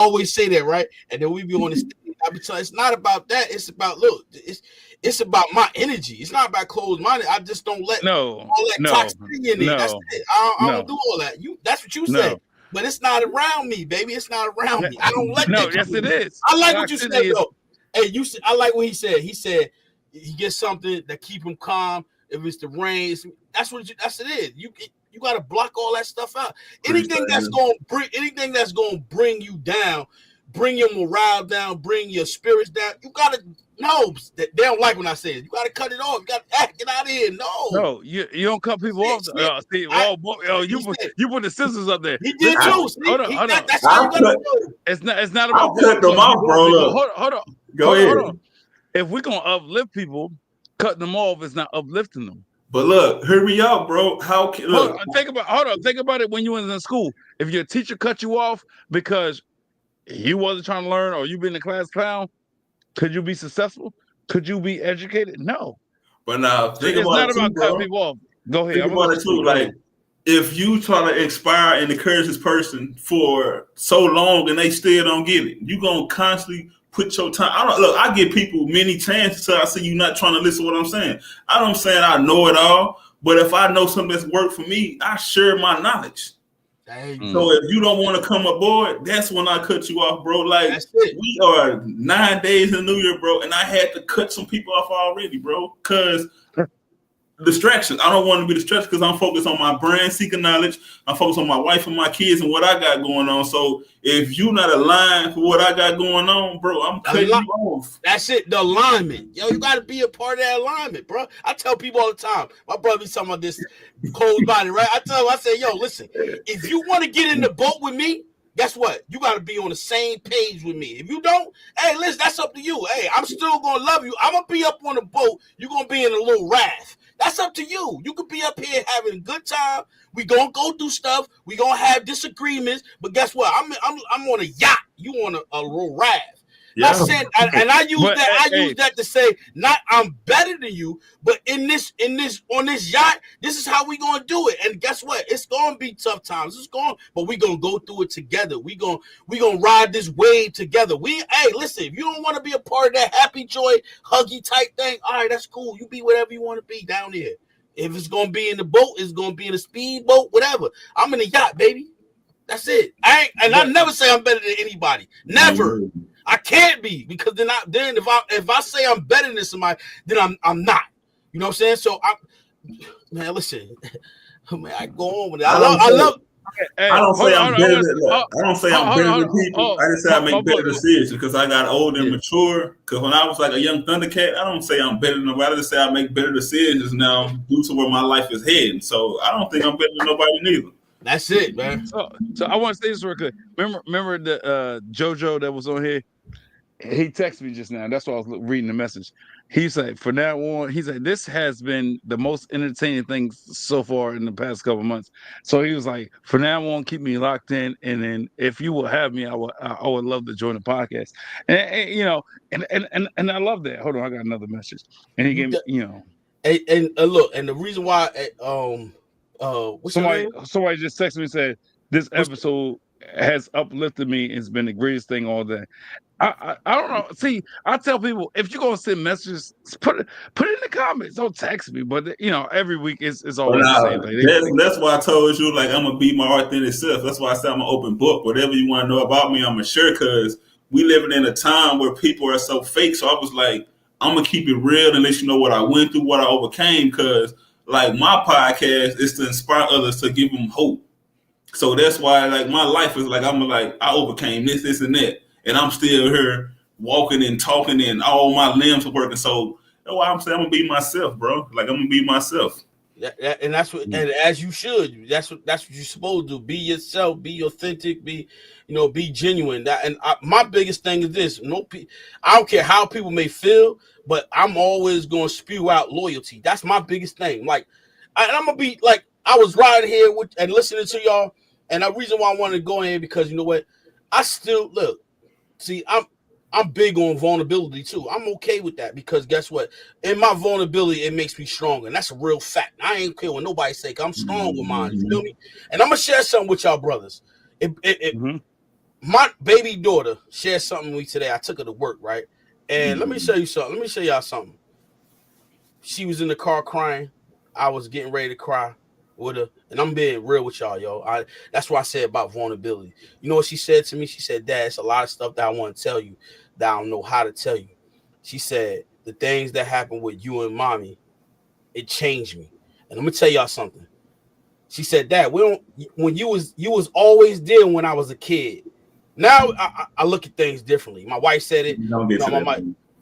always say that, right? And then we be on the stage. I be telling it's not about that. It's about look. It's about my energy. It's not about closed minded. I just don't let No, all that no, toxicity in there. That's no, it. I don't no, do all that. That's what you said. no, But it's not around me, baby. It's not around me. I don't let no. that Yes, come it in. is. I like what you said Toxicity is. though. Hey, I like what he said. He said he gets something that keep him calm. If it's the rain, that's it is. You got to block all that stuff out. Anything that's gonna bring you down, bring your morale down, bring your spirits down. You gotta know that they don't like when I say it. You gotta cut it off. You gotta get out of here. No, you don't cut people off. See, you put the scissors up there. He did too. Hold on. That's how you gotta do. It's not about cut them off, bro. Hold on. Go ahead. If we're gonna uplift people, cutting them off is not uplifting them. But look, hear me out, bro. Think about it when you was in school. If your teacher cut you off because you wasn't trying to learn or you been the class clown, could you be successful? Could you be educated? No. But now it's not about cutting people off. Go ahead. Think about it too. Like, if you try to inspire and encourage this person for so long and they still don't get it, you gonna constantly put your time. I give people many chances till I see you not trying to listen to what I'm saying. I don't say I know it all, but if I know something that's worked for me, I share my knowledge. So if you don't want to come aboard, that's when I cut you off, bro. Like, we are 9 days in New Year, bro, and I had to cut some people off already, bro, because distractions. I don't want to be distracted because I'm focused on my brand, seeking knowledge. I'm focused on my wife and my kids and what I got going on. So if you're not aligned for what I got going on, bro, I'm cutting you off. That's it. The alignment. Yo, you got to be a part of that alignment, bro. I tell people all the time. My brother be talking about this cold body, right? I tell him, I say, yo, listen, if you want to get in the boat with me, guess what? You got to be on the same page with me. If you don't, hey, listen, that's up to you. Hey, I'm still going to love you. I'm going to be up on the boat. You're going to be in a little raft. That's up to you. You could be up here having a good time. We gonna go through stuff. We gonna have disagreements. But guess what? I'm on a yacht. You on a little raft. Yeah. I said, and I use use that to say, not I'm better than you, but on this yacht, this is how we gonna do it. And guess what? It's gonna be tough times. But we gonna go through it together. We gonna ride this wave together. Listen, if you don't want to be a part of that happy, joy, huggy type thing, all right, that's cool. You be whatever you want to be down here. If it's gonna be in the boat, it's gonna be in a speedboat, whatever. I'm in a yacht, baby. That's it. I never say I'm better than anybody. Never. I can't be, because then if I say I'm better than somebody, then I'm not. You know what I'm saying? So listen, man, I go on with it. I love. I don't say I'm better than people. I just say I make better decisions because I got old and mature. Because when I was like a young Thundercat, I don't say I'm better than nobody. I just say I make better decisions now due to where my life is heading. So I don't think I'm better than nobody neither. That's it, man. So I want to say this real quick. Remember the JoJo that was on here? He texted me just now. That's why I was reading the message. He said, "For now on," he said, "this has been the most entertaining thing so far in the past couple of months." So he was like, "For now on, keep me locked in, and then if you will have me, I would love to join the podcast." And you know, and I love that. Hold on, I got another message, and he gave me, you know, and look, and the reason why, somebody just texted me and said this episode has uplifted me. It's been the greatest thing all day. I don't know. See, I tell people, if you're gonna send messages, put it in the comments. Don't text me. But you know, every week it's always the same thing. That's why I told you, like, I'm gonna be my authentic self. That's why I said I'm an open book. Whatever you want to know about me, I'm gonna share. Because we living in a time where people are so fake. So I was like, I'm gonna keep it real and let you know what I went through, what I overcame. Because like my podcast is to inspire others, to give them hope. So that's why, like, my life is like, I overcame this and that. And I'm still here walking and talking and all my limbs are working. So that's why I'm saying I'm gonna be myself, bro. Like, I'm gonna be myself. And that's what, and as you should. That's what you're supposed to do. Be yourself. Be authentic. Be genuine. My biggest thing is this: I don't care how people may feel, but I'm always gonna spew out loyalty. That's my biggest thing. Like, and I'm gonna be like, I was riding here and listening to y'all, and the reason why I wanted to go in, because you know what, I still look. See, I'm big on vulnerability too. I'm okay with that, because guess what? In my vulnerability, it makes me stronger. And that's a real fact. I ain't care what nobody say, 'cause I'm strong with mine. You feel me? And I'm gonna share something with y'all brothers. My baby daughter shared something with me today. I took her to work, right? And let me show you something. Let me show y'all something. She was in the car crying. I was getting ready to cry with her. And I'm being real with y'all, yo. That's what I said about vulnerability. You know what she said to me? She said, Dad, it's a lot of stuff that I want to tell you that I don't know how to tell you. She said, the things that happened with you and mommy, it changed me. And I'm gonna tell y'all something. She said, Dad, when you was always there when I was a kid. Now I look at things differently. My wife said it.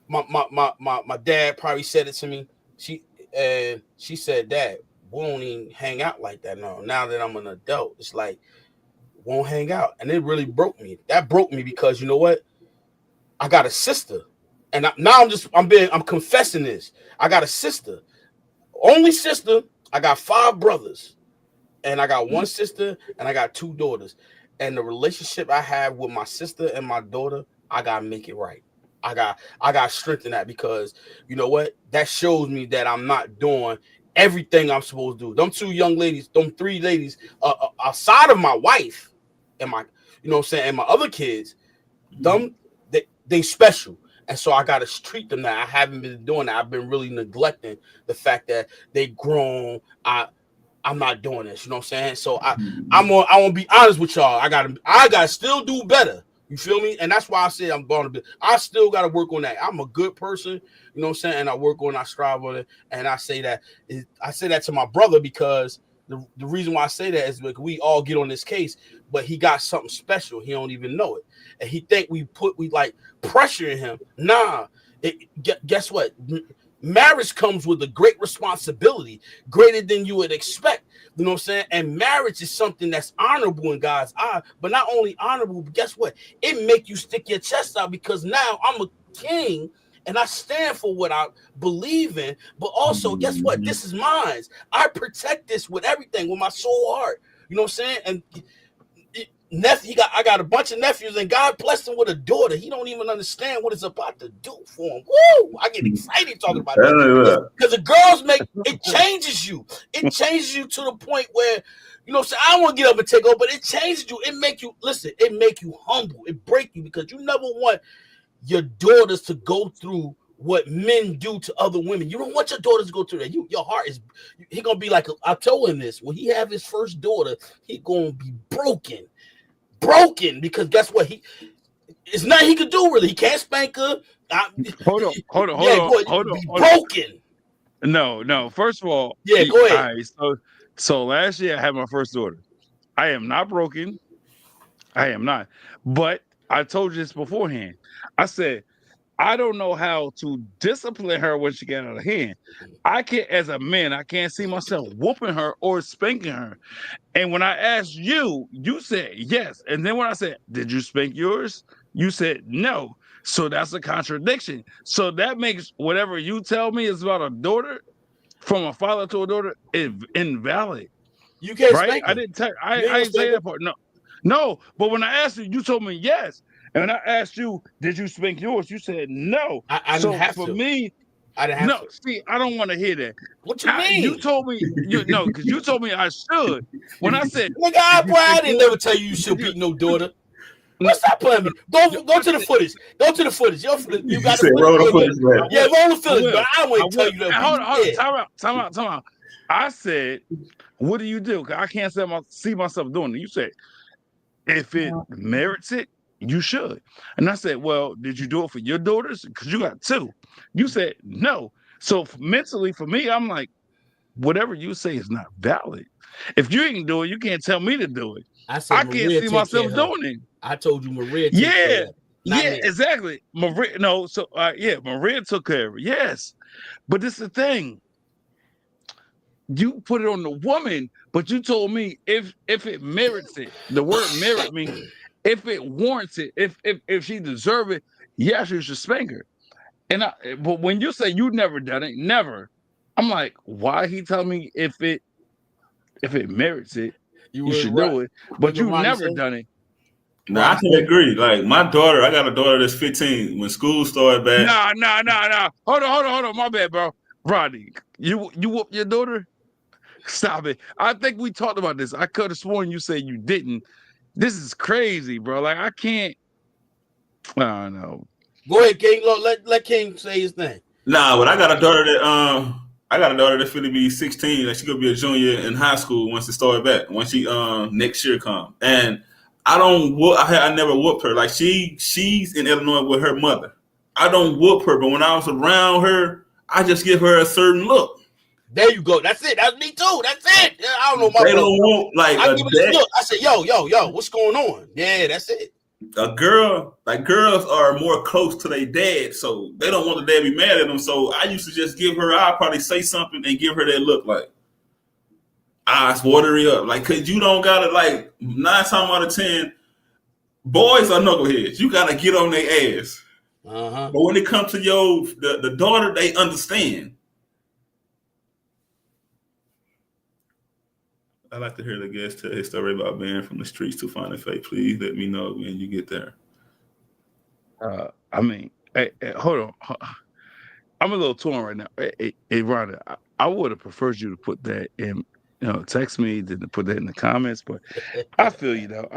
My dad probably said it to me. She said, Dad, we won't even hang out like that now that I'm an adult. It's like, won't hang out. And it really broke me. That broke me because you know what? I got a sister. And I'm confessing this. I got a sister. Only sister. I got 5 brothers. And I got 1 sister and I got 2 daughters. And the relationship I have with my sister and my daughter, I gotta make it right. I got strengthen that because you know what? That shows me that I'm not doing everything I'm supposed to do. Them 2 young ladies, them 3 ladies, outside of my wife and my, you know what I'm saying, and my other kids, they special. And so I gotta treat them that. I haven't been doing that. I've been really neglecting the fact that they grown. I'm not doing this, you know what I'm saying? So I want to be honest with y'all. I gotta still do better. You feel me? And that's why I say I'm vulnerable. I still gotta work on that. I'm a good person, you know what I'm saying? And I work on, I strive on it. And I say that to my brother because the reason why I say that is because we all get on this case, but he got something special. He don't even know it. And he think we like pressuring him. Nah, guess what? Marriage comes with a great responsibility, greater than you would expect. You know what I'm saying? And marriage is something that's honorable in God's eye, but not only honorable, but guess what? It make you stick your chest out because now I'm a king and I stand for what I believe in. But also, guess what? This is mine. I protect this with everything, with my soul heart. You know what I'm saying? And I got a bunch of nephews, and God blessed him with a daughter. He don't even understand what it's about to do for him. Woo! I get excited talking about that because the girls it changes you. It changes you to the point where you know. So I don't want to get up and take over, but it changes you. It make you listen. It make you humble. It break you because you never want your daughters to go through what men do to other women. You don't want your daughters to go through that. Your heart is. He gonna be like I told him this when he have his first daughter. He gonna be broken because guess what? It's nothing he could do really. He can't spank her. Hold on. Broken. No. First of all, go ahead. All right, so last year I had my first daughter. I am not broken. I am not. But I told you this beforehand. I said I don't know how to discipline her when she got out of hand. As a man, I can't see myself whooping her or spanking her. And when I asked you, you said yes. And then when I said, did you spank yours? You said no. So that's a contradiction. So that makes whatever you tell me is about a daughter, from a father to a daughter, invalid. You can't spank her. I didn't say that part. No. But when I asked you, you told me yes. And when I asked you, did you spank yours? You said no. I didn't have to. Me, I didn't have to. See, I don't want to hear that. What you mean? You told me because you told me I should. When I said, nigga, I didn't never tell you should beat no daughter. What's that playing me? Go to the footage. Go to the footage. You got to roll the footage, man. Yeah, roll the footage, but I wouldn't tell you that. Hold on. Time out. I said, what do you do? I can't see myself doing it. You said, if it merits it, you should. And I said, well, did you do it for your daughters? Because you got 2. You said no. So mentally, for me, I'm like, whatever you say is not valid. If you ain't do it, you can't tell me to do it. I can't see myself doing it. I told you Maria. Exactly. Maria. No, so Maria took care of it. Yes, but this is the thing. You put it on the woman, but you told me if it merits it. The word merit means if it warrants it. If she deserves it, yes, you should spank her. But when you say you never done it, never. I'm like, why he tell me if it merits it, you should do it, but you've never done it. No, I can agree. Like my daughter, I got a daughter that's 15. When school started back. Nah. Hold on. My bad, bro. Rodney, you whoop your daughter? Stop it. I think we talked about this. I could have sworn you said you didn't. this is crazy, bro. Like I can't. I don't know. Go ahead, King. Look, let King say his thing. Nah, but I got a daughter that's finna be 16. Like she gonna be a junior in high school once it started back. Once she next year come. And I never whooped her. Like she's in Illinois with her mother. I don't whoop her, but when I was around her, I just give her a certain look. There you go. That's it. That's me too. That's it. Yeah, I don't know my They brother. don't want like I a give it this dad. look. I say, yo, what's going on? Yeah, that's it. A girl, like girls are more close to their dad, so they don't want the dad to be mad at them. So I used to just give her, I'll probably say something and give her that look like eyes watery up. Like, cause you don't gotta like 9 times out of 10, boys are knuckleheads. You gotta get on their ass. Uh-huh. But when it comes to the daughter, they understand. I like to hear the guest tell his story about being from the streets to find a faith. Please let me know when you get there. I mean, hey, hold on. I'm a little torn right now. Hey, Rhonda, I would have preferred you to put that in, text me than to put that in the comments. But I feel you though.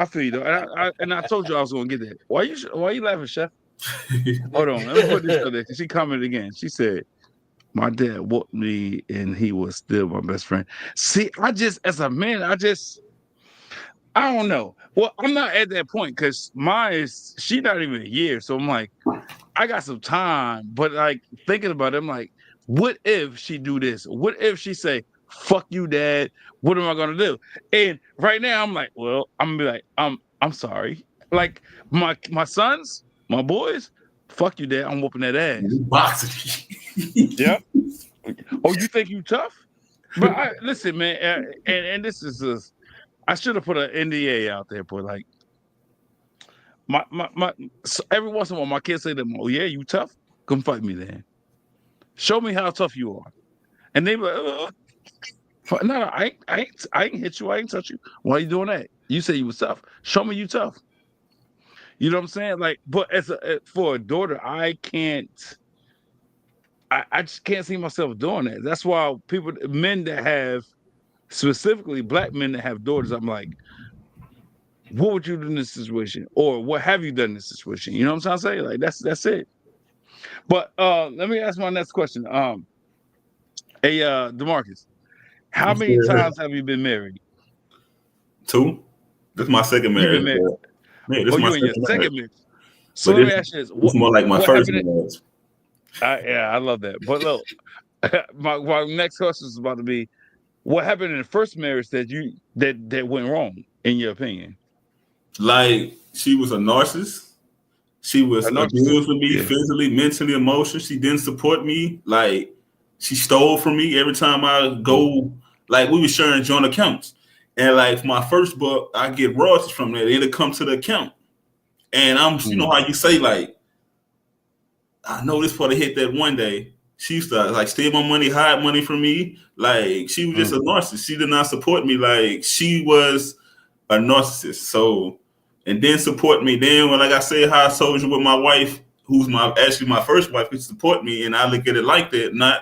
And I told you I was going to get that. Why you laughing, Chef? Hold on. Let me put this on there. She commented again. She said, "My dad whooped me, and he was still my best friend." See, as a man, I don't know. Well, I'm not at that point because she's not even a year. So I'm like, I got some time. But like thinking about it, I'm like, what if she do this? What if she say, "Fuck you, Dad"? What am I gonna do? And right now, I'm like, well, I'm gonna be like, I'm sorry. Like my sons, my boys, fuck you, Dad. I'm whooping that ass. Yep. Oh, you think you tough? But listen, man, and this is I should have put an NDA out there, but like my so every once in a while my kids say to them, "Oh yeah, you tough? Come fight me then. Show me how tough you are." And they be like, no, I ain't hit you, I ain't touch you. Why are you doing that? You say you was tough. Show me you tough. You know what I'm saying? Like, but for a daughter, I just can't see myself doing that. That's why men that have, specifically black men that have daughters, I'm like, what would you do in this situation? Or what have you done in this situation? You know what I'm trying to say? Like, that's it. But let me ask my next question. DeMarcus, how many times have you been married? 2. This is my second marriage. You've been married. Man, this is my second marriage. So let me ask you this. It's more like my first marriage. I love that. But look, my next question is about to be, what happened in the first marriage that went wrong, in your opinion? Like, she was a narcissist. She was abusing me physically, mentally, emotionally. She didn't support me. Like, she stole from me every time I go. Like, we were sharing joint accounts. And like, for my first book, I get royalties from that. It'll come to the account. And you know how you say, like, I know this part of hit that one day. She used to like steal my money, hide money from me. Like, she was just a narcissist. She did not support me. Like, she was a narcissist. So, and then support me. Then when, like I said, how I told you with my wife, who's actually my first wife, could support me, and I look at it like that. Not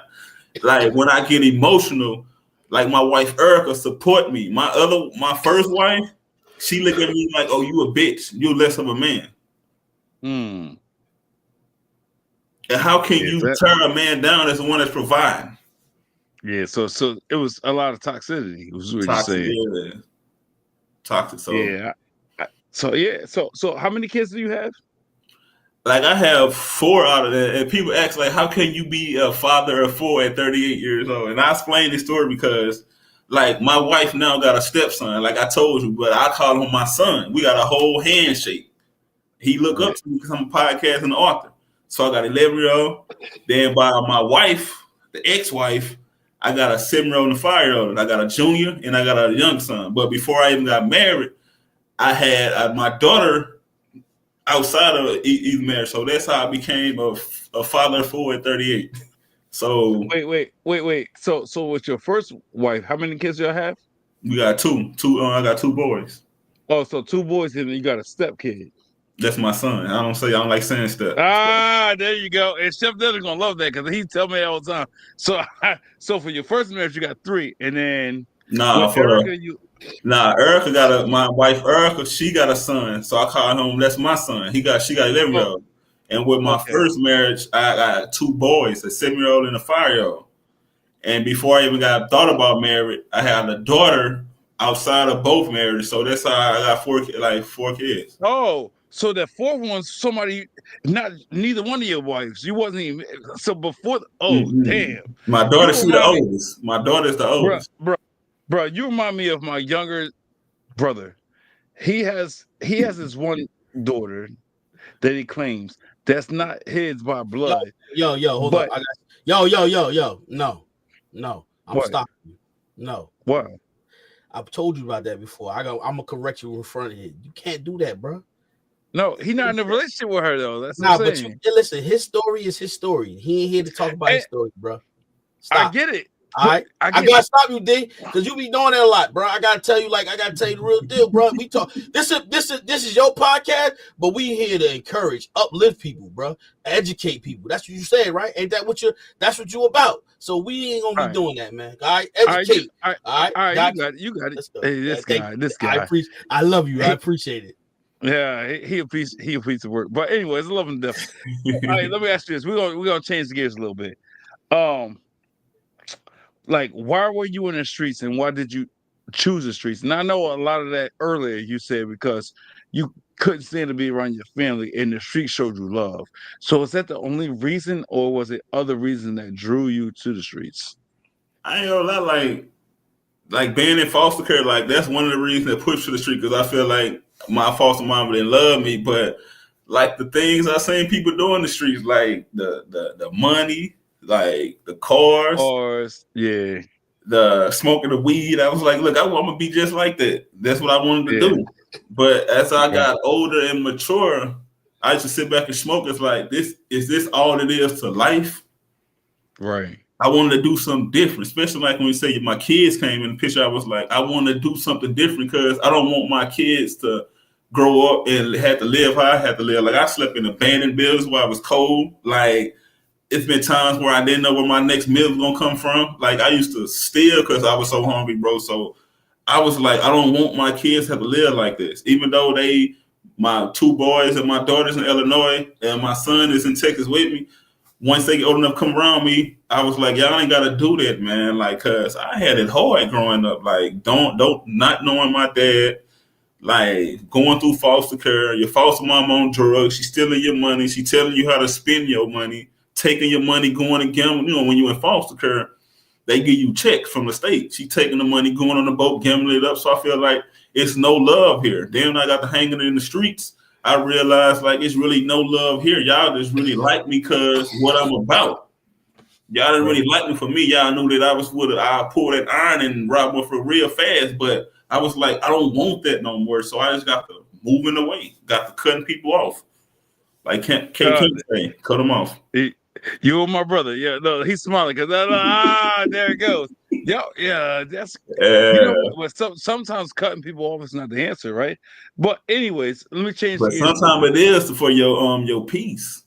like when I get emotional, like my wife Erica support me. My first wife, she look at me like, "Oh, you a bitch. You're less of a man." And how can you turn a man down as the one that's providing? Yeah, so it was a lot of toxicity. Was what you're saying. Yeah. Toxic. So yeah. So how many kids do you have? Like, I have 4 out of that, and people ask, like, how can you be a father of 4 at 38 years old? And I explain this story because, like, my wife now got a stepson, like I told you, but I call him my son. We got a whole handshake. He look up to me because I'm a podcast and author. So I got 11-year-old. Then by my wife, the ex-wife, I got a 7-year-old and a 5-year-old. I got a junior and I got a young son. But before I even got married, I had my daughter outside of either marriage. So that's how I became a father of 4 at 38. So wait. So with your first wife, how many kids do y'all have? We got 2. I got 2 boys. Oh, so 2 boys and you got a step kid. That's my son. I don't like saying stuff. There you go. And Chef Dillon's gonna love that because he tell me all the time. So for your first marriage, you got 3, and then for Erica, Nah, my wife Erica, she got a son, so I call him, that's my son. She got 11-year old. And with my Okay. first marriage, I got 2 boys, a 7-year-old and a 5-year-old. And before I even thought about marriage, I had a daughter outside of both marriages. So that's how I got 4 kids. Oh, so that fourth one's somebody, neither one of your wives. You wasn't even so before. Damn. My daughter, You she the remind me- oldest. My daughter's the oldest. Bro, you remind me of my younger brother. He has his one daughter that he claims that's not his by blood. Yo, hold But- up. I got yo. No. I'm What? stopping you. No. What? I've told you about that before. I'm gonna correct you in front of you. You can't do that, bro. No, he's not in a relationship with her though. That's Nah, what I'm but saying. listen, his story is his story. He ain't here to talk about his story, bro. Stop. I get it. All right, I I gotta stop you, D, because you be doing that a lot, bro. I gotta tell you the real deal, bro. We talk. This is your podcast, but we here to encourage, uplift people, bro, educate people. That's what you said, right? Ain't that what that's what you about? So we ain't gonna be doing that, man. All right, educate. All right, you got it. Let's go. Hey, this guy. I love you. I appreciate it. Yeah, he a piece of work. But anyways, I love him to death. All right, let me ask you this. We're gonna change the gears a little bit. Like, why were you in the streets and why did you choose the streets? And I know a lot of that earlier you said because you couldn't stand to be around your family and the street showed you love. So is that the only reason or was it other reasons that drew you to the streets? I ain't gonna lie, like being in foster care, like that's one of the reasons that pushed to the street because I feel like my foster mom didn't love me, but like the things I seen people do in the streets, like the money, like the cars, yeah, the smoking the weed. I was like, look, I'm gonna be just like that. That's what I wanted to do. But as I got older and mature, I used to sit back and smoke. It's like, is this all it is to life? Right. I wanted to do something different, especially like when you say my kids came in the picture. I was like, I want to do something different because I don't want my kids to grow up and have to live how I had to live. Like I slept in abandoned buildings while it was cold. Like it's been times where I didn't know where my next meal was gonna come from. Like I used to steal because I was so hungry, bro. So I was like, I don't want my kids to have to live like this. Even though my 2 boys and my daughter's in Illinois and my son is in Texas with me. Once they get old enough to come around me, I was like, y'all ain't gotta do that, man. Like, cause I had it hard growing up. Like, don't not knowing my dad, like going through foster care, your foster mom on drugs, she's stealing your money, she telling you how to spend your money, taking your money, going and gambling. You know, when you're in foster care, they give you checks from the state. She taking the money, going on the boat, gambling it up. So I feel like it's no love here. Then I got to hanging in the streets. I realized like it's really no love here. Y'all just really like me because what I'm about. Y'all didn't really like me for me. Y'all knew that I pull that iron and rob one for real fast. But I was like, I don't want that no more. So I just got to moving away. Got to cutting people off. Like can't say, cut them off. You and my brother. Yeah, no, he's smiling because there it goes. Yeah, that's but sometimes cutting people off is not the answer, right? But anyways, let me change. But sometimes it is for your peace.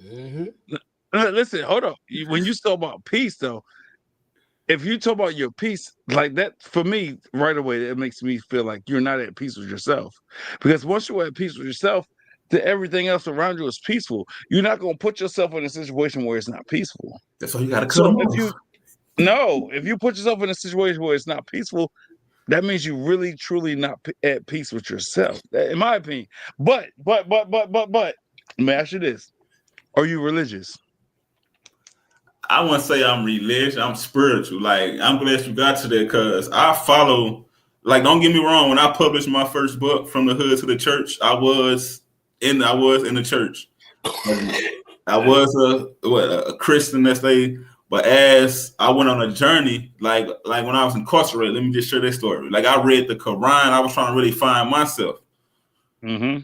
Mm-hmm. Listen, hold up. When you talk about peace, though, if you talk about your peace like that, for me, right away, it makes me feel like you're not at peace with yourself. Because once you're at peace with yourself, then everything else around you is peaceful. You're not going to put yourself in a situation where it's not peaceful. That's why you got to cut them off. If you put yourself in a situation where it's not peaceful, that means you really, truly not at peace with yourself, in my opinion. But, let me ask you this. Are you religious? I wouldn't say I'm religious. I'm spiritual. Like, I'm glad you got to that because I follow, like, don't get me wrong. When I published my first book, From the Hood to the Church, I was in the church. I was a Christian, let's say. But as I went on a journey, like when I was incarcerated, let me just share this story. Like I read the Quran, I was trying to really find myself. Mm-hmm.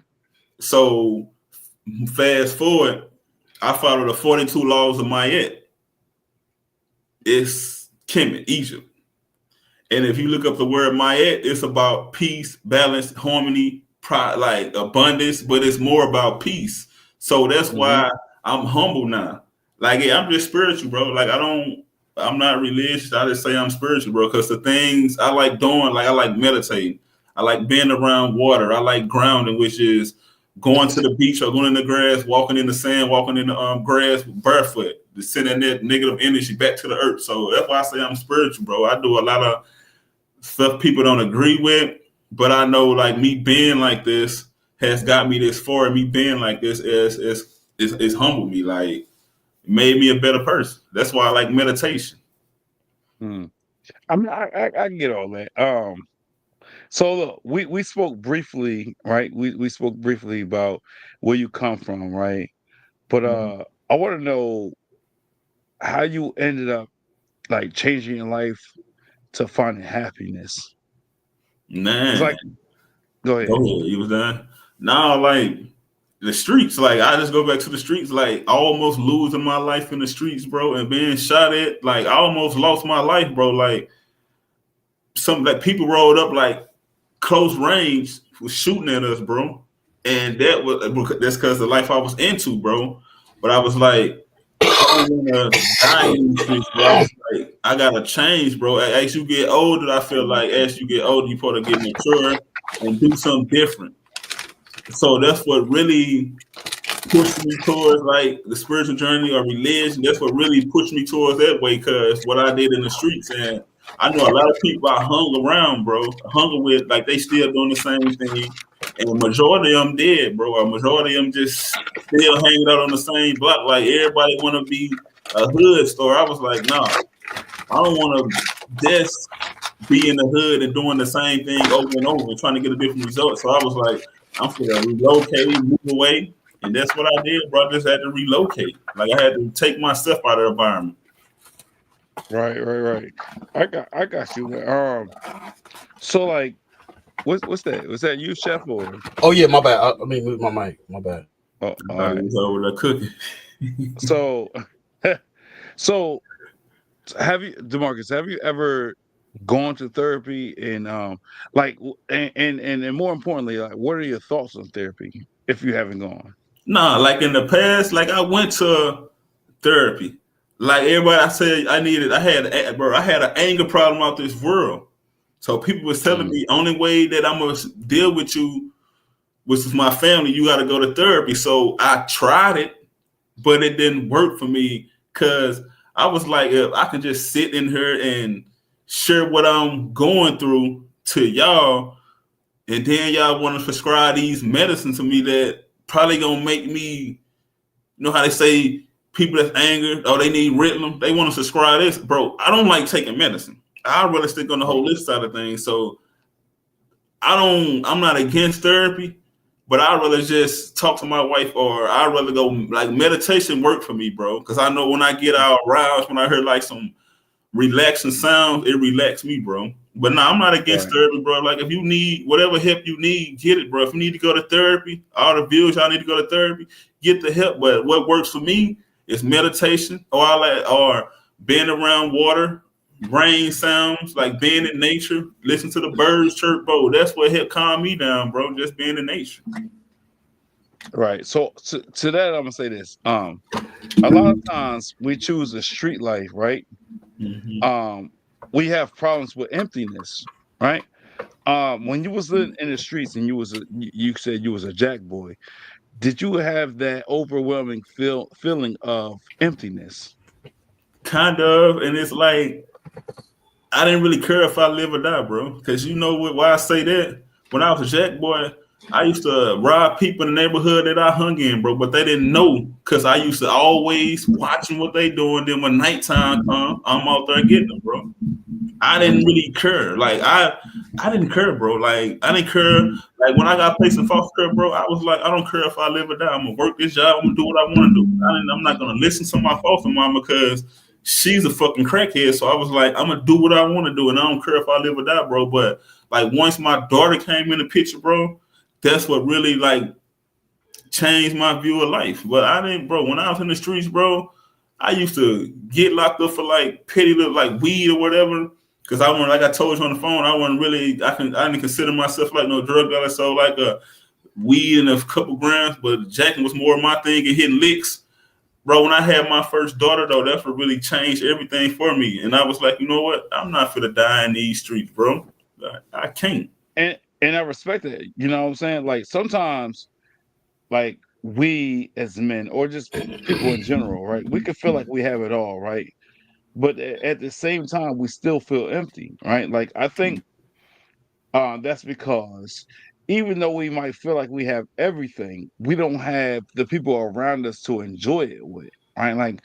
So fast forward, I followed the 42 laws of Mayet. It's Kemet, Egypt. And if you look up the word Mayet, it's about peace, balance, harmony, pride, like abundance, but it's more about peace. So that's why I'm humble now. Like, yeah, I'm just spiritual, bro. Like, I don't I'm not religious. I just say I'm spiritual, bro. Because the things I like doing, like I like meditating. I like being around water. I like grounding, which is going to the beach or going in the grass, walking in the sand, walking in the grass barefoot, to sending that negative energy back to the earth. So that's why I say I'm spiritual, bro. I do a lot of stuff people don't agree with, but I know like me being like this has got me this far. And me being like this is humbled me, like made me a better person. That's why I like meditation. I mean, I get all that. So look, we spoke briefly, right? We spoke briefly about where you come from, right? But I want to know how you ended up like changing your life to finding happiness. Man, It's like, go ahead. go ahead. You was done. Now, like the streets, like I just go back to the streets, like almost losing my life in the streets, bro, and being shot at. Like I almost lost my life, bro. Like some like people rolled up like close range was shooting at us, bro. And that's because the life I was into, bro. But I was like, I don't want to die in these streets, bro. I was like, I gotta change, bro. As you get older, I feel like as you get older, you probably get mature and do something different. So that's what really pushed me towards like the spiritual journey or religion. That's what really pushed me towards that way, because what I did in the streets. And I know a lot of people I hung around, bro, hung with, like they still doing the same thing. And the majority of them dead, bro. A majority of them just still hanging out on the same block. Like everybody want to be a hood store. I was like, nah, I don't want to just be in the hood and doing the same thing over and over, trying to get a different result. So I was like, I'm gonna relocate, move away. And that's what I did, bro. I just had to relocate. Like I had to take myself out of the environment. Right. I got you. So like, what's that? Was that you, Chef, or? Oh yeah, my bad. I mean, move my mic. My bad. Oh, all right. Over there cooking. So have you, DeMarcus? Have you ever gone to therapy and like and more importantly, like what are your thoughts on therapy if you haven't gone? Nah, like in the past, like I went to therapy. Like everybody, I said I had an anger problem out this world. So people was telling me only way that I'm gonna deal with you, which is my family, you got to go to therapy. So I tried it, but it didn't work for me because I was like, if I can just sit in here and share what I'm going through to y'all, and then y'all want to prescribe these medicines to me that probably gonna make me, you know how they say people that's angry, oh, they need Ritalin, they want to prescribe this, bro. I don't like taking medicine. I'd rather stick on the holistic side of things. So I'm not against therapy, but I'd rather just talk to my wife, or I'd rather go like meditation work for me, bro. Because I know when I get all aroused, when I hear like some relaxing sounds, it relaxes me, bro. But no, I'm not against therapy, bro. Like if you need whatever help you need, get it, bro. If you need to go to therapy, all the viewers, y'all need to go to therapy, get the help. But what works for me is meditation, or being around water, rain sounds, like being in nature, listen to the birds chirp, bro. That's what helped calm me down, bro. Just being in nature. Right. So to that, I'm gonna say this. A lot of times we choose a street life, right? Mm-hmm. We have problems with emptiness, right? When you was living in the streets and you said you was a jack boy, did you have that overwhelming feeling of emptiness? Kind of, and it's like I didn't really care if I live or die, bro. Because you know why I say that? When I was a jack boy, I used to rob people in the neighborhood that I hung in, bro. But they didn't know, because I used to always watching what they doing. Then when nighttime come, I'm out there getting them, bro. I didn't really care. Like I didn't care, bro. Like I didn't care. Like when I got placed in foster care, bro, I was like, I don't care if I live or die. I'm gonna work this job. I'm gonna do what I want to do. I'm not gonna listen to my foster mama because she's a fucking crackhead. So I was like, I'm gonna do what I want to do, and I don't care if I live or die, bro. But like once my daughter came in the picture, bro, that's what really like changed my view of life. But I didn't, bro. When I was in the streets, bro, I used to get locked up for like petty little like weed or whatever. Cause I wasn't, like I told you on the phone, I didn't consider myself like no drug dealer. So like a weed and a couple grams, but jacking was more my thing and hitting licks. bro, when I had my first daughter, though, that's what really changed everything for me. And I was like, you know what? I'm not finna die in these streets, bro. I can't. And I respect it. You know what I'm saying? Like sometimes, like we as men or just people in general, right? We can feel like we have it all, right? But at the same time, we still feel empty, right? Like I think that's because even though we might feel like we have everything, we don't have the people around us to enjoy it with, right? Like,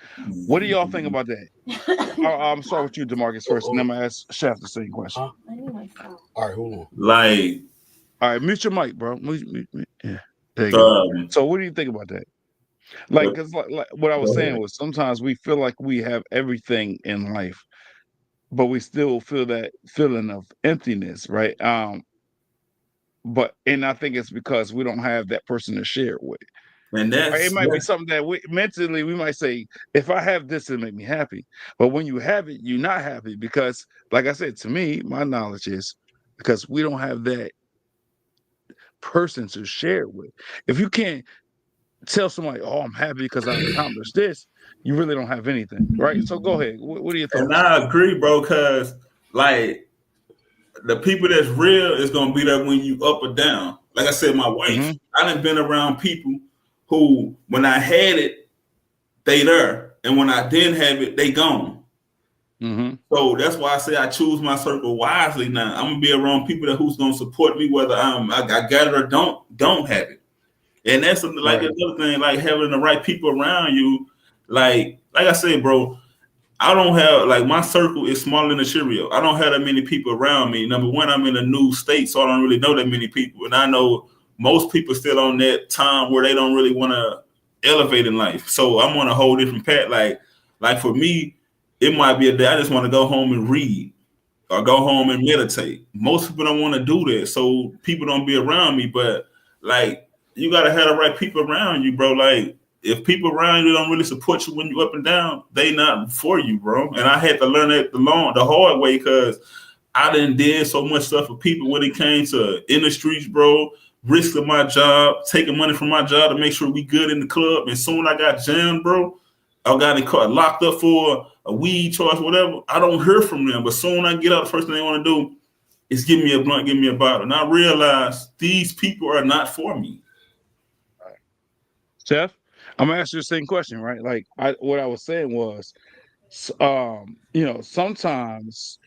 what do y'all think about that? I'm sorry with you, DeMarcus, first, and then I'm gonna ask Chef the same question. All right, hold on. Like, all right, mute your mic, bro. Yeah, there you go. So, what do you think about that? Like, because like what I was saying was sometimes we feel like we have everything in life, but we still feel that feeling of emptiness, right? And I think it's because we don't have that person to share it with. And it might be something that we mentally we might say, if I have this, it'll make me happy. But when you have it, you're not happy because, like I said, to me, my knowledge is because we don't have that person to share it with. If you can't tell somebody, "Oh, I'm happy because I accomplished this," you really don't have anything, right? So go ahead. What are your thoughts? And I agree, bro, because like the people that's real is gonna be there when you up or down. Like I said, my wife, I done been around people who, when I had it, they there, and when I didn't have it, they gone. So that's why I say I choose my circle wisely. Now I'm gonna be around people that who's gonna support me, whether I got it or don't have it. And that's something like another thing, like having the right people around you. Like I said, bro, I don't have, like, my circle is smaller than a Cheerio. I don't have that many people around me. Number one, I'm in a new state, so I don't really know that many people. And I know most people still on that time where they don't really want to elevate in life. So I'm on a whole different path. Like for me, it might be a day I just want to go home and read or go home and meditate. Most people don't want to do that, so people don't be around me. But like, you gotta have the right people around you, bro. Like, if people around you don't really support you when you up and down, they not for you, bro. And I had to learn that the hard way because I did so much stuff for people when it came to industries, bro. Risking my job, taking money from my job to make sure we good in the club. And soon I got jammed, bro. I got locked up for a weed charge, whatever. I don't hear from them. But soon I get out, the first thing they want to do is give me a blunt, give me a bottle. And I realize these people are not for me. All right. Jeff? I'm gonna ask you the same question, right? Like what I was saying was, sometimes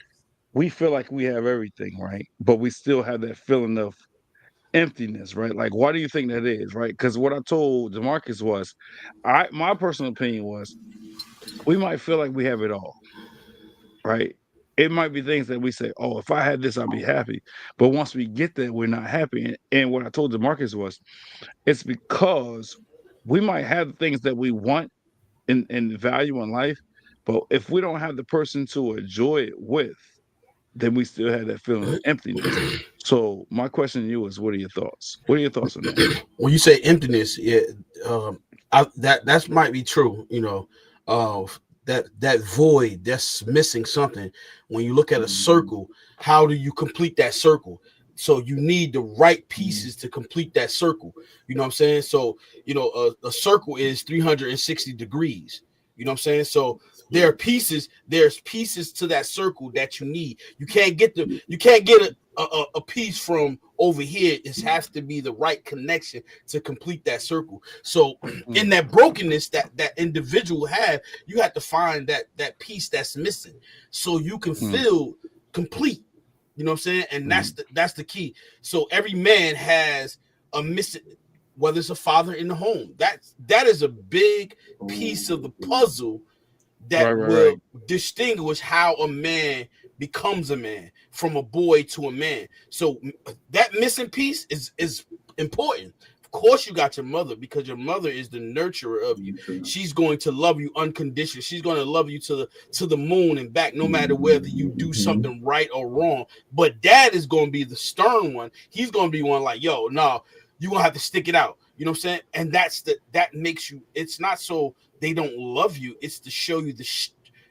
we feel like we have everything, right? But we still have that feeling of emptiness, right? Like, why do you think that is, right? Because what I told DeMarcus was, my personal opinion was, we might feel like we have it all, right? It might be things that we say, "Oh, if I had this, I'd be happy." But once we get there, we're not happy. And what I told DeMarcus was, it's because we might have things that we want and value in life, but if we don't have the person to enjoy it with, then we still have that feeling of emptiness. So my question to you is, what are your thoughts? What are your thoughts on that? When you say emptiness, yeah, that might be true. That void that's missing something. When you look at a circle, how do you complete that circle? So you need the right pieces to complete that circle. You know what I'm saying? So, a circle is 360 degrees. You know what I'm saying? So there's pieces to that circle that you need. You can't get a piece from over here. It has to be the right connection to complete that circle. So in that brokenness that individual have, you have to find that piece that's missing so you can feel complete. You know what I'm saying? And that's the key. So every man has a missing, whether it's a father in the home. That is a big piece of the puzzle that will distinguish how a man becomes a man, from a boy to a man. So that missing piece is important. Of course, you got your mother, because your mother is the nurturer of you. She's going to love you unconditionally. She's going to love you to the moon and back, no matter whether you do something right or wrong. But dad is going to be the stern one. He's going to be one like, yo, no, you're going to have to stick it out. You know what I'm saying? And that makes you, it's not so they don't love you. It's to show you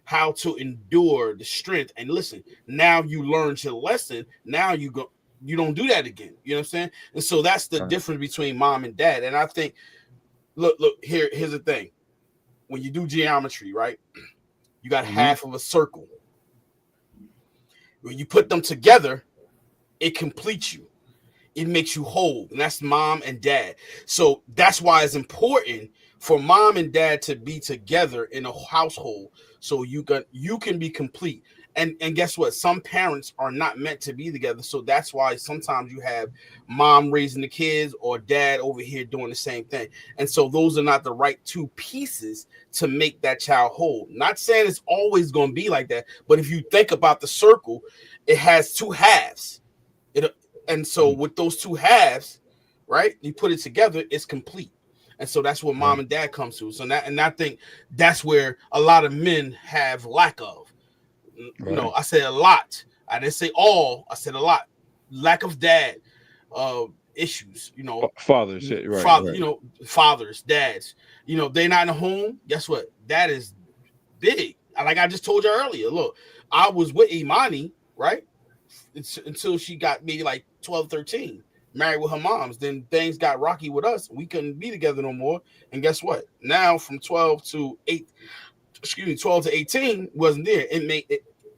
how to endure, the strength. And listen, now you learned your lesson. Now you don't do that again. You know what I'm saying? And so that's the difference between mom and dad. And I think, look, here's the thing. when you do geometry, right? You got half of a circle. When you put them together, it completes you. It makes you whole, and that's mom and dad. So that's why it's important for mom and dad to be together in a household, so you can be complete. And guess what? Some parents are not meant to be together, so that's why sometimes you have mom raising the kids or dad over here doing the same thing. And so those are not the right two pieces to make that child whole. Not saying it's always going to be like that, but if you think about the circle, it has two halves. And so with those two halves, right, you put it together, it's complete. And so that's what mom and dad comes to. So and I think that's where a lot of men have lack of. You know, I said a lot. I didn't say all. I said a lot. Lack of dad issues. You know, fathers, right. You know, fathers, dads. You know, they're not in the home. Guess what? That is big. Like I just told you earlier. Look, I was with Imani, right, until she got maybe like 12, 13, married with her moms. Then things got rocky with us. We couldn't be together no more. And guess what? Now from 12 to 18 wasn't there.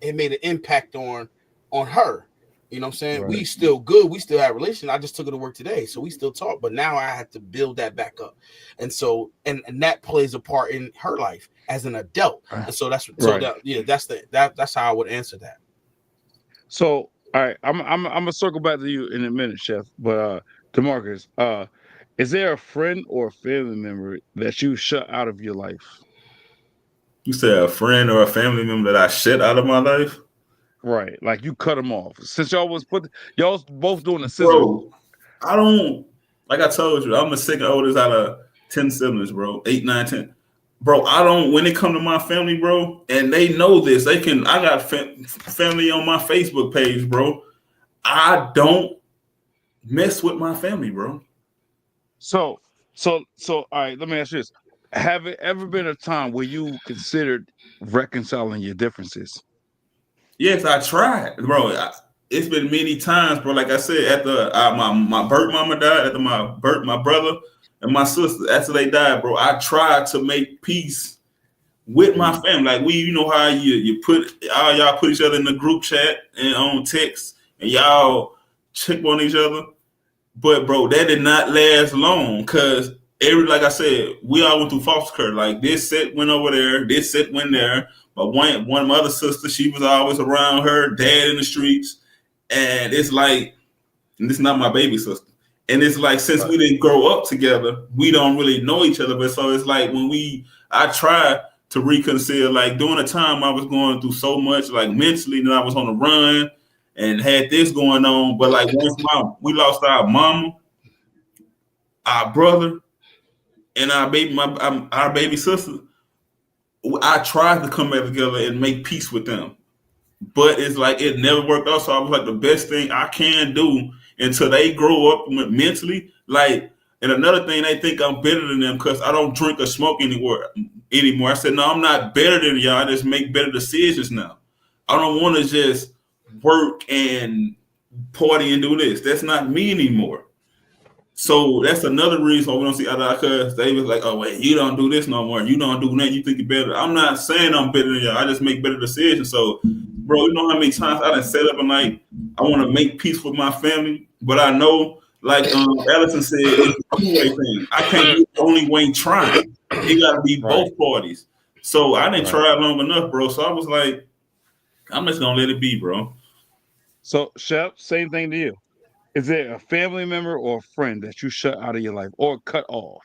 It made an impact on her. You know what I'm saying? Right. We still good. We still have a relation. I just took her to work today, so we still talk. But now I had to build that back up, and so and that plays a part in her life as an adult. And so that's that's how I would answer that. So all right, I'm gonna circle back to you in a minute, Chef. But DeMarcus, is there a friend or a family member that you shut out of your life? You said a friend or a family member that I shut out of my life? Right, like you cut them off. Since y'all was both doing the scissors. Bro, I don't, like I told you, I'm the second oldest out of 10 siblings, bro. 8, 9, 10. Bro, I don't, when it come to my family, bro, and they know this, I got family on my Facebook page, bro. I don't mess with my family, bro. So, all right, let me ask you this. Have it ever been a time where you considered reconciling your differences? Yes, I tried, bro. It's been many times, bro. Like I said, after my birth mama died, after my brother and my sister, after they died, bro, I tried to make peace with my family. Like you know how you put y'all put each other in the group chat and on text, and y'all check on each other. But bro, that did not last long because like I said, we all went through foster care. Like this set went over there, this set went there. But one of my other sisters, she was always around her dad in the streets. And it's like, and this is not my baby sister. And it's like, since we didn't grow up together, we don't really know each other. But so it's like I tried to reconcile, like during the time I was going through so much, like mentally, that I was on the run and had this going on. But like once we lost our mama, our brother, and our baby sister, I tried to come back together and make peace with them, but it's like it never worked out. So I was like, the best thing I can do until they grow up mentally. Like, and another thing, they think I'm better than them because I don't drink or smoke anymore. I said, no, I'm not better than y'all. I just make better decisions now. I don't want to just work and party and do this. That's not me anymore. So that's another reason why we don't see other, because they was like, oh, wait, you don't do this no more. You don't do that. You think you're better. I'm not saying I'm better than y'all. I just make better decisions. So, bro, you know how many times I done set up and like, I want to make peace with my family, but I know, like Allison said, it's a two-way thing. I can't be the only way trying. It got to be both parties. So I didn't try long enough, bro. So I was like, I'm just going to let it be, bro. So, Chef, same thing to you. Is there a family member or a friend that you shut out of your life or cut off?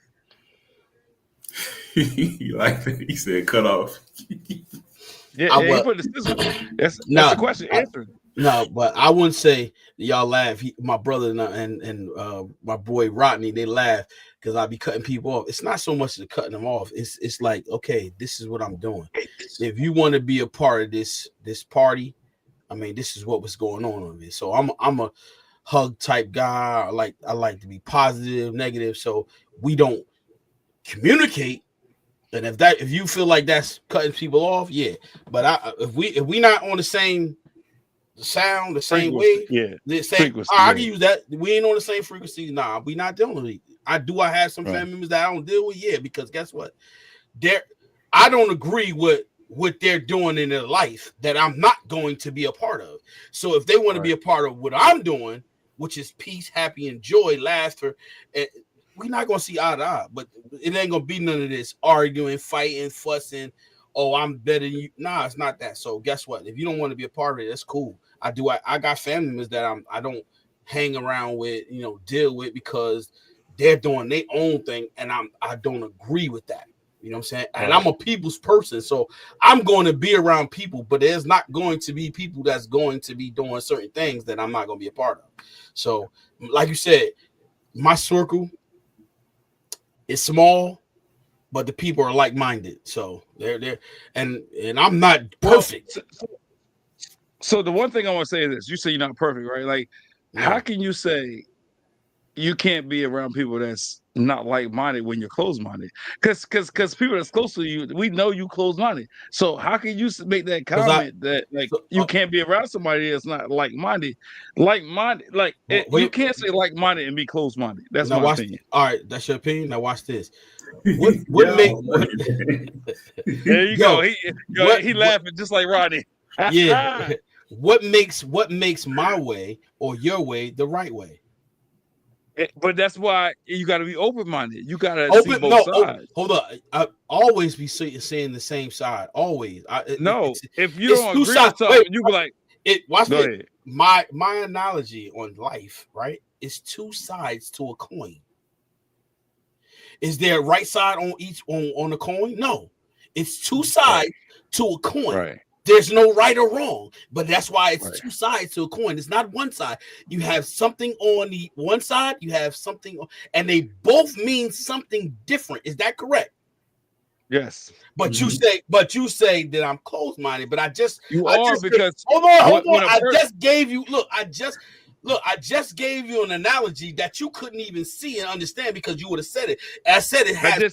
You like that? He said cut off. He put the that's the question answered. No, but I wouldn't say y'all laugh. My brother and my boy Rodney, they laugh because I be cutting people off. It's not so much the cutting them off. It's like, okay, this is what I'm doing. If you want to be a part of this party, I mean, this is what was going on with me. So I'm a hug type guy. I like to be positive, negative. So we don't communicate. And if you feel like that's cutting people off, yeah. But if we not on the same sound, the same way, the same, I can use that. We ain't on the same frequency. Nah, we not dealing with it. I have some family members that I don't deal with, yeah, because guess what? I don't agree with what they're doing in their life that I'm not going to be a part of. So if they want to be a part of what I'm doing, which is peace, happy, and joy, laughter, we're not gonna see eye to eye. But it ain't gonna be none of this arguing, fighting, fussing. Oh, I'm better than you. Nah, it's not that. So guess what? If you don't want to be a part of it, that's cool. I got family members that I don't hang around with, deal with, because they're doing their own thing, and I don't agree with that. You know what I'm saying? And I'm a people's person, so I'm going to be around people, but there's not going to be people that's going to be doing certain things that I'm not going to be a part of. So, like you said, my circle is small, but the people are like-minded. So they're and I'm not perfect. So the one thing I want to say is this: you say you're not perfect, right? Like, how can you say you can't be around people that's not like-minded when you're close-minded? Because people that's close to you, we know you close-minded. So how can you make that comment that you can't be around somebody that's not like-minded? You can't say like-minded and be close-minded. That's my opinion. All right, that's your opinion. Now watch this. What there you go. He laughing just like Rodney. Yeah. What makes my way or your way the right way? But that's why you got to be open-minded. You got to see both sides. Hold up. I always be saying the same side. Always. If you don't agree with something, you be like, watch it. My analogy on life, right, is two sides to a coin. Is there a right side on each on the coin? No. It's two sides to a coin. Right. There's no right or wrong, but that's why it's two sides to a coin. It's not one side. You have something on the one side, you have something, and they both mean something different. Is that correct? Yes. But you say that I'm closed-minded, but because hold on. I just gave you an analogy that you couldn't even see and understand because you would have said it. I said it had.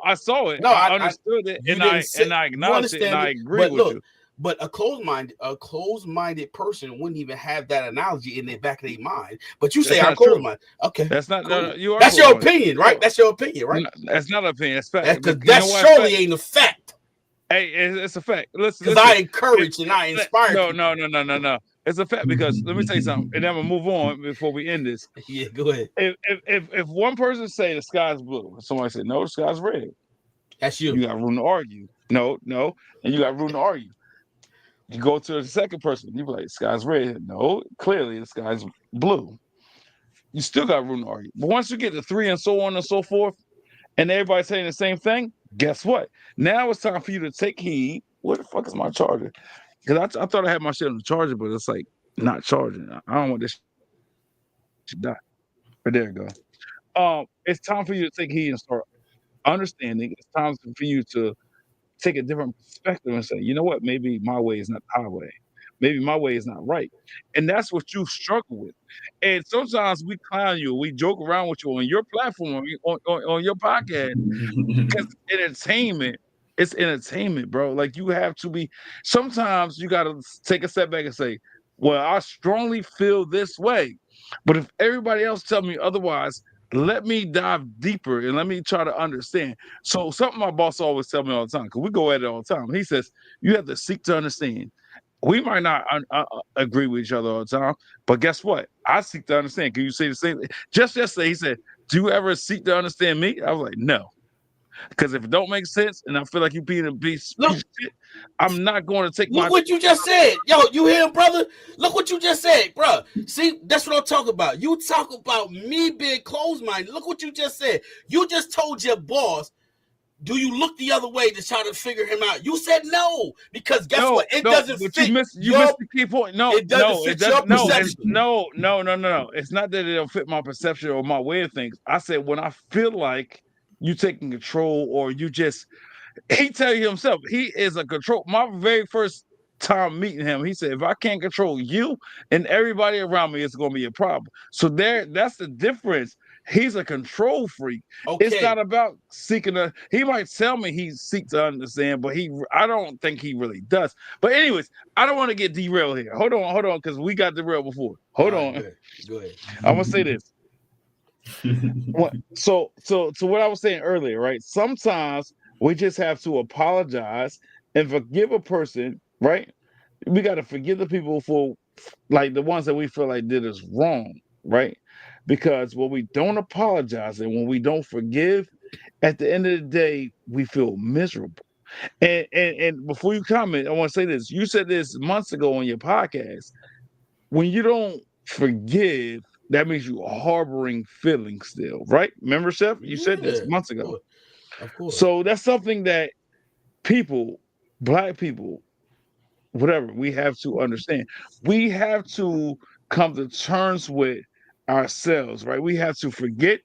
I saw it. No, I understood it, and I acknowledged it, and I agree with you. But a closed-minded person wouldn't even have that analogy in the back of their mind. But you say I'm closed-minded. Okay, that's not. Cool. You are. That's your opinion, right? That's your opinion, right? That's not an opinion. That's fact. That surely ain't a fact. Hey, it's a fact. Listen, because I encourage and I inspire. No. It's a fact because let me tell you something, and then we'll move on before we end this. Yeah, go ahead. If one person say the sky's blue, somebody say no, the sky's red. That's you. You got room to argue. No, and you got room to argue. You go to the second person, you be like, the sky's red. No, clearly the sky's blue. You still got room to argue. But once you get to 3 and so on and so forth, and everybody's saying the same thing, guess what? Now it's time for you to take heed. Where the fuck is my charger? Because I thought I had my shit on the charger, but it's like not charging. I don't want this to die. But there you go. It's time for you to take heed and start understanding. It's time for you to take a different perspective and say, you know what? Maybe my way is not the highway. Maybe my way is not right. And that's what you struggle with. And sometimes we clown you, we joke around with you on your platform, on your podcast, because it's entertainment, bro. Like you have to be, sometimes you got to take a step back and say, well, I strongly feel this way. But if everybody else tell me otherwise, let me dive deeper and let me try to understand. So something my boss always tell me all the time, because we go at it all the time. He says, you have to seek to understand. We might not agree with each other all the time, but guess what? I seek to understand. Can you say the same thing? Just yesterday, he said, do you ever seek to understand me? I was like, no. Because if it don't make sense and I feel like you being a piece of shit, I'm not going to take Look what you just said. Yo, you hear him, brother? Look what you just said, bro. See, that's what I'm talking about. You talk about me being closed-minded. Look what you just said. You just told your boss, do you look the other way to try to figure him out? You said no, because guess what? It doesn't fit. You missed the key point. No, it doesn't fit your perception. No. It's not that it don't fit my perception or my way of things. I said when I feel like you taking control or you just, he tell you himself, he is a control. My very first time meeting him, he said, if I can't control you and everybody around me, it's going to be a problem. So that's the difference. He's a control freak. Okay. It's not about seeking he might tell me he seeks to understand, but I don't think he really does. But anyways, I don't want to get derailed here. Hold on, because we got derailed before. Hold on. Go ahead. I'm going to say this. So what I was saying earlier, right? Sometimes We just have to apologize and forgive a person, right? We got to forgive the people for like the ones that we feel like did us wrong, right? Because when we don't apologize and when we don't forgive, at the end of the day, we feel miserable. And before you comment, I want to say this. You said this months ago on your podcast. When you don't forgive, that means you are harboring feelings still, right? Remember, Chef? You said this months ago. Of course. So that's something that people, Black people, whatever, we have to understand. We have to come to terms with ourselves, right? We have to forget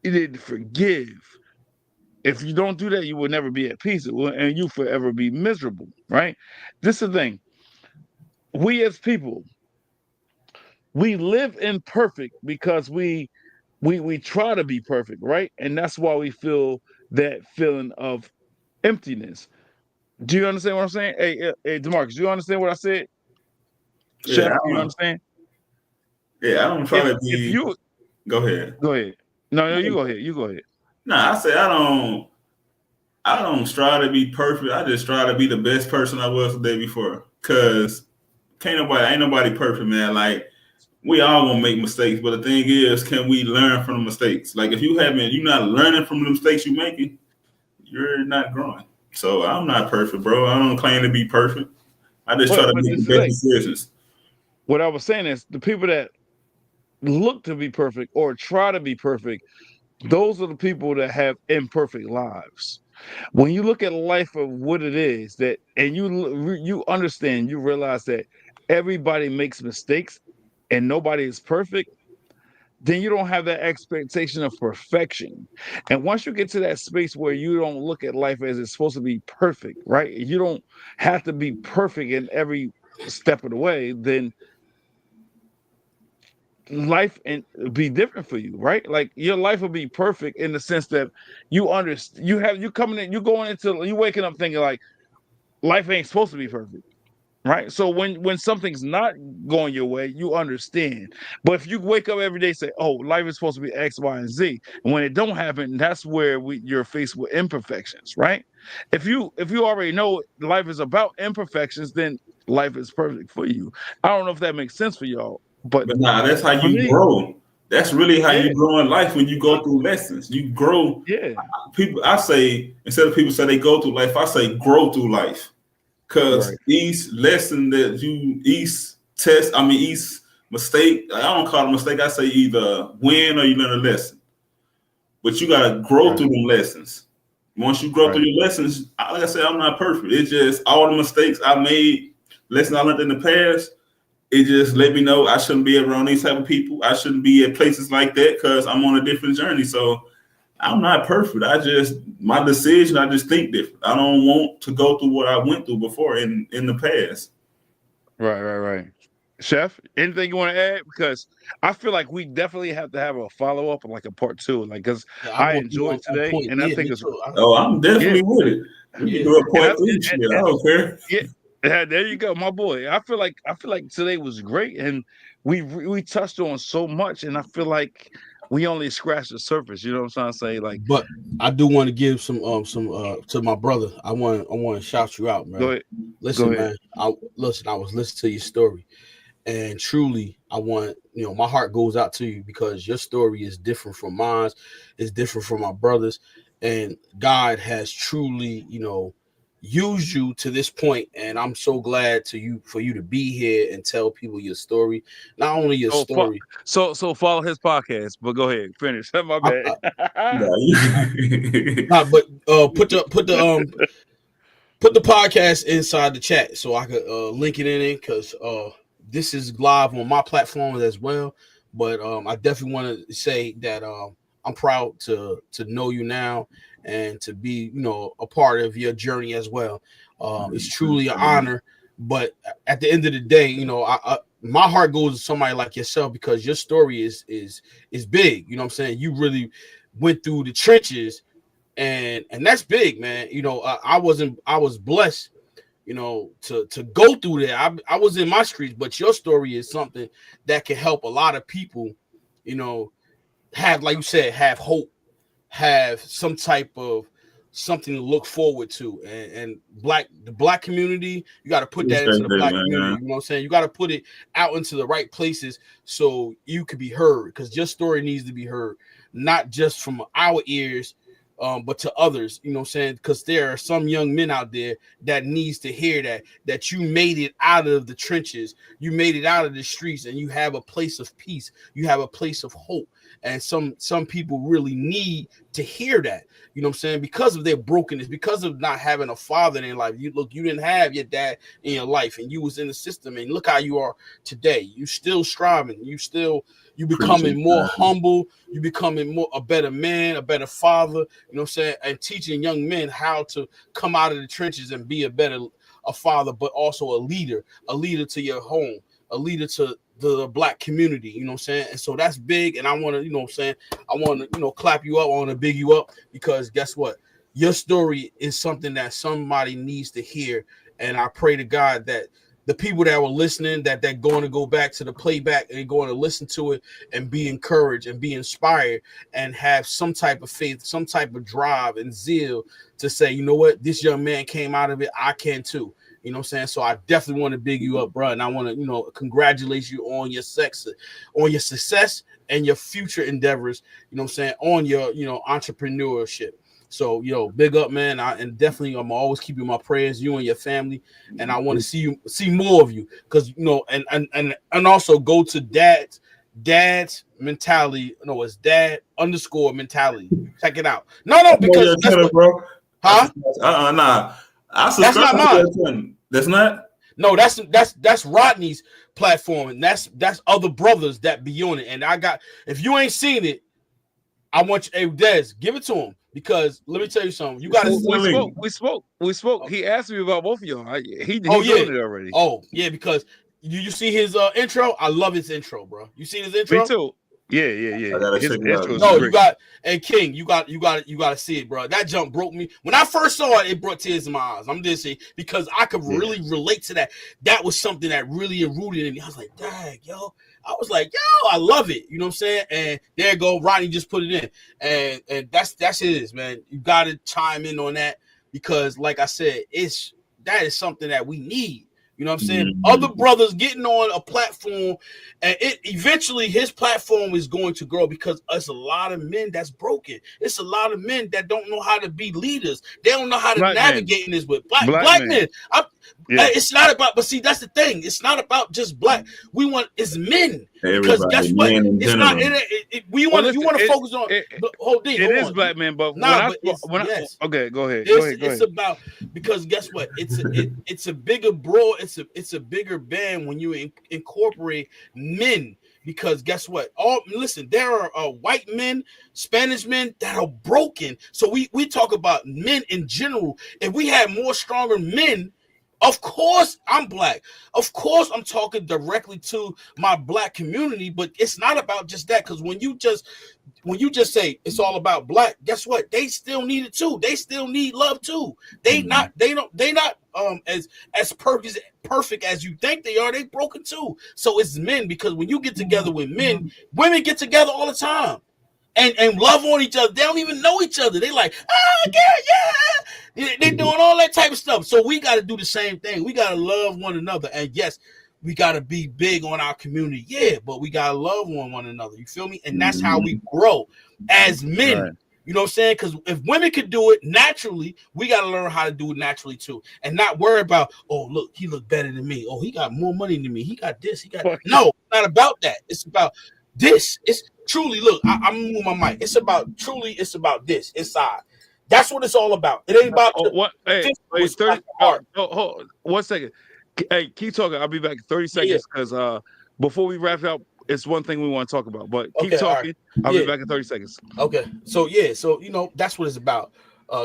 and forgive. If you don't do that, you will never be at peace and you forever be miserable, right? This is the thing. We as people, we live imperfect because we try to be perfect, right? And that's why we feel that feeling of emptiness. Do you understand what I'm saying? Hey, DeMarcus, do you understand what I said? Yeah, Chef, you understand? Yeah, I don't try to be. If you go ahead. Go ahead. No, you go ahead. You go ahead. Nah, I say I don't strive to be perfect. I just try to be the best person I was the day before. Cause ain't nobody perfect, man. Like we all gonna make mistakes, but the thing is, can we learn from the mistakes? Like if you're not learning from the mistakes you're making, you're not growing. So I'm not perfect, bro. I don't claim to be perfect. I just try to make the best decisions. What I was saying is the people that look to be perfect or try to be perfect, those are the people that have imperfect lives. When you look at life of what it is that, and you understand, you realize that everybody makes mistakes and nobody is perfect, then you don't have that expectation of perfection. And once you get to that space where you don't look at life as it's supposed to be perfect, right? You don't have to be perfect in every step of the way, then life and be different for you, right? Like your life will be perfect in the sense that you understand, you waking up thinking like life ain't supposed to be perfect, right? So when something's not going your way, you understand. But if you wake up every day and say, oh, life is supposed to be X, Y, and Z, and when it don't happen, that's where you're faced with imperfections, right? If you already know life is about imperfections, then life is perfect for you. I don't know if that makes sense for y'all. But nah, that's how you grow. That's really how you grow in life when you go through lessons. You grow. Yeah. I say, instead of people say they go through life, I say grow through life. Because each lesson that each mistake, I don't call it a mistake. I say either win or you learn a lesson. But you got to grow through them lessons. Once you grow through your lessons, like I said, I'm not perfect. It's just all the mistakes I made, lessons I learned in the past, it just let me know I shouldn't be around these type of people. I shouldn't be at places like that because I'm on a different journey. So I'm not perfect. I just think different. I don't want to go through what I went through before in the past. Right. Chef, anything you want to add? Because I feel like we definitely have to have a follow-up, like a part 2, like because I enjoyed today, and I think it's. Oh, I'm definitely with it. You can do a part 3. I don't care. Yeah, there you go, my boy. I feel like today was great, and we touched on so much, and I feel like we only scratched the surface. You know what I'm trying to say? Like, but I do want to give some to my brother. I want to shout you out, man. Go ahead. Listen, man. I was listening to your story, and truly, I want my heart goes out to you because your story is different from mine. It's different from my brother's, and God has truly, used you to this point, and I'm so glad for you to be here and tell people your story. Not only your story. So follow his podcast, but go ahead, finish. My bad. But put the podcast inside the chat so I could link it in it because this is live on my platform as well. But I definitely want to say that I'm proud to know you now and to be, a part of your journey as well. It's truly an honor. But at the end of the day, my heart goes to somebody like yourself because your story is big. You know what I'm saying? You really went through the trenches, and that's big, man. I was blessed, to go through that. I was in my streets, but your story is something that can help a lot of people, have, like you said, have hope, have some type of something to look forward to. And the black community, you got to put that into the black community. You know what I'm saying? You got to put it out into the right places so you could be heard, because your story needs to be heard, not just from our ears, but to others. You know what I'm saying? Because there are some young men out there that needs to hear that you made it out of the trenches, you made it out of the streets, and you have a place of peace, you have a place of hope. And some people really need to hear that, you know what I'm saying, because of their brokenness, because of not having a father in their life. You didn't have your dad in your life, and you was in the system, and look how you are today. You still striving, you becoming more humble, you becoming more a better man, a better father, you know what I'm saying, and teaching young men how to come out of the trenches and be a father, but also a leader to your home, a leader to the black community, you know what I'm saying? And so that's big. And I want to, you know what I'm saying, I want to, you know, clap you up, I want to big you up, because guess what? Your story is something that somebody needs to hear. And I pray to God that the people that were listening, that they're going to go back to the playback and going to listen to it and be encouraged and be inspired and have some type of faith, some type of drive and zeal to say, you know what, this young man came out of it, I can too. You know what I'm saying? So I definitely want to big you up, bro. And I want to, you know, congratulate you on your success and your future endeavors, you know what I'm saying, on your, you know, entrepreneurship. So, you know, big up, man. And definitely I'm always keep you in my prayers, you and your family. And I want to see more of you, because, you know, and also go to dad's mentality. No, it's dad_mentality. Check it out. No, because that's what, bro. Huh? Nah. That's not mine. That's not. No, that's Rodney's platform, and that's other brothers that be on it. And if you ain't seen it, I want you, hey Des, give it to him, because let me tell you something. You got to. We spoke. He asked me about both of y'all. He doing it already. Oh yeah, because you see his intro. I love his intro, bro. You see his intro? Me too. Yeah. His intro. No, you got, and King, you got to see it, bro. That jump broke me when I first saw it. It brought tears in my eyes. I'm just saying, because I could really relate to that. That was something that really rooted in me. I was like, dang, yo. I was like, yo, I love it. You know what I'm saying? And there you go. Rodney just put it in, and that's it, man. You got to chime in on that, because, like I said, that is something that we need. You know what I'm saying? Mm-hmm. Other brothers getting on a platform, and eventually his platform is going to grow, because it's a lot of men that's broken. It's a lot of men that don't know how to be leaders. They don't know how to navigate in this with black men. It's not about, but see, that's the thing. It's not about just black. We want it's men. Because guess what? It's not. You want to focus on. It is black men, but okay, go ahead. It's about, because guess what? It's a bigger broad. It's a bigger band when you incorporate men. Because guess what? Listen, there are white men, Spanish men that are broken. So we talk about men in general. If we had more stronger men, of course I'm black. Of course I'm talking directly to my black community, but it's not about just that. Because when you just say it's all about black, guess what? They still need it too. They still need love too. They not as perfect as you think they are. They broken too. So it's men, because when you get together with men, women get together all the time. And love on each other. They don't even know each other. They like, yeah. They doing all that type of stuff. So we got to do the same thing. We got to love one another. And yes, we got to be big on our community. Yeah, but we got to love one another. You feel me? And that's how we grow as men. Right. You know what I'm saying? Because if women could do it naturally, we got to learn how to do it naturally too. And not worry about, oh, look, he look better than me. Oh, he got more money than me. He got this. No, it's not about that. It's about this. It's truly, look, I'm moving my mic. It's about this inside. That's what it's all about. It ain't about wait, 30. Hold 1 second. Hey, keep talking. I'll be back in 30 seconds, because before we wrap up, it's one thing we want to talk about. But keep talking. Right. I'll be back in 30 seconds. Okay. So you know, that's what it's about.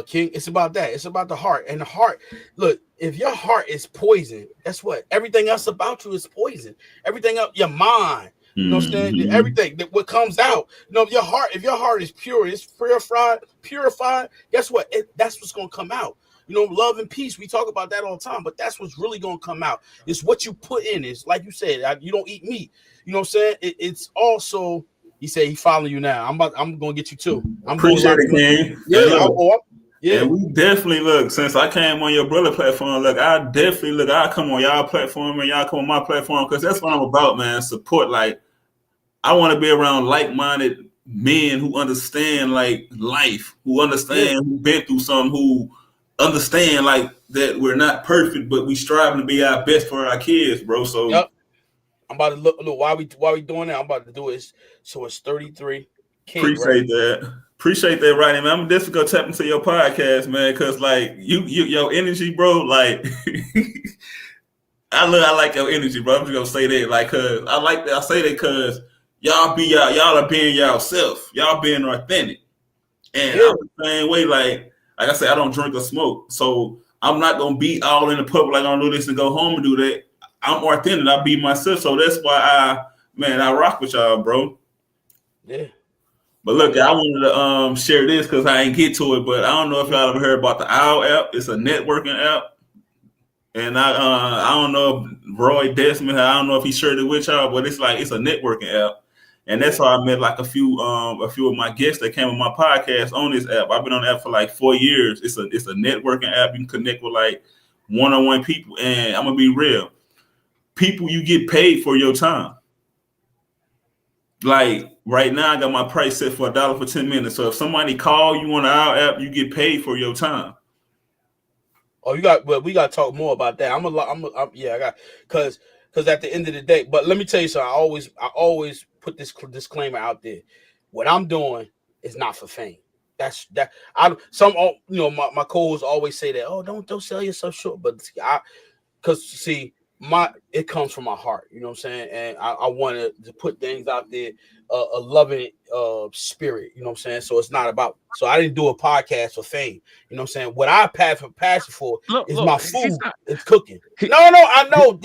King, it's about that. It's about the heart. And the heart, look, if your heart is poison, guess what? Everything else about you is poison. Everything else, your mind. You know what I'm saying? Everything that what comes out, you know, if your heart is pure, it's purified, guess what? That's what's gonna come out. You know, love and peace. We talk about that all the time, but that's what's really gonna come out. It's what you put in. It's like you said, you don't eat meat. You know what I'm saying? It's also, he said he following you now. I'm gonna get you too. Appreciate it, King. Yeah, Yeah. And we definitely look, since I came on your brother platform, I'll come on y'all platform and y'all come on my platform, because that's what I'm about, man. Support. Like, I want to be around like-minded men who understand like life, who understand, who been through something, who understand like that we're not perfect, but we striving to be our best for our kids, bro. So yep. I'm about to look while we doing that. I'm about to do it. So it's 33K. Appreciate that. Appreciate that, Rodney, man. I'm just gonna tap into your podcast, man, because like you your energy, bro. Like I like your energy, bro. I'm just gonna say that, like, cause I like that. I say that because y'all are being yourself. Y'all being authentic, and I'm the same way. Like I said, I don't drink or smoke, so I'm not gonna be all in the public. Like, I'm gonna do this and go home and do that. I'm authentic. I be myself, so that's why I rock with y'all, bro. Yeah. But look, I wanted to share this because I ain't get to it, but I don't know if y'all ever heard about the OWL app. It's a networking app. And I don't know if Roy Desmond, I don't know if he shared it with y'all, but it's a networking app. And that's how I met like a few of my guests that came on my podcast on this app. I've been on the app for like 4 years. It's a networking app. You can connect with like one-on-one people. And I'm gonna be real. People, you get paid for your time. Like right now, I got my price set for $1 for 10 minutes. So if somebody call you on our app, you get paid for your time. Oh, we got to talk more about that. I got because at the end of the day, but let me tell you something. I always put this disclaimer out there. What I'm doing is not for fame. That's that. My co-hosts always say that. Oh, don't sell yourself short. But because see. It comes from my heart, you know what I'm saying, and I wanted to put things out there, a loving spirit, you know what I'm saying. So it's not about. So I didn't do a podcast for fame, you know what I'm saying. What I passion for is my food. It's cooking. No, I know.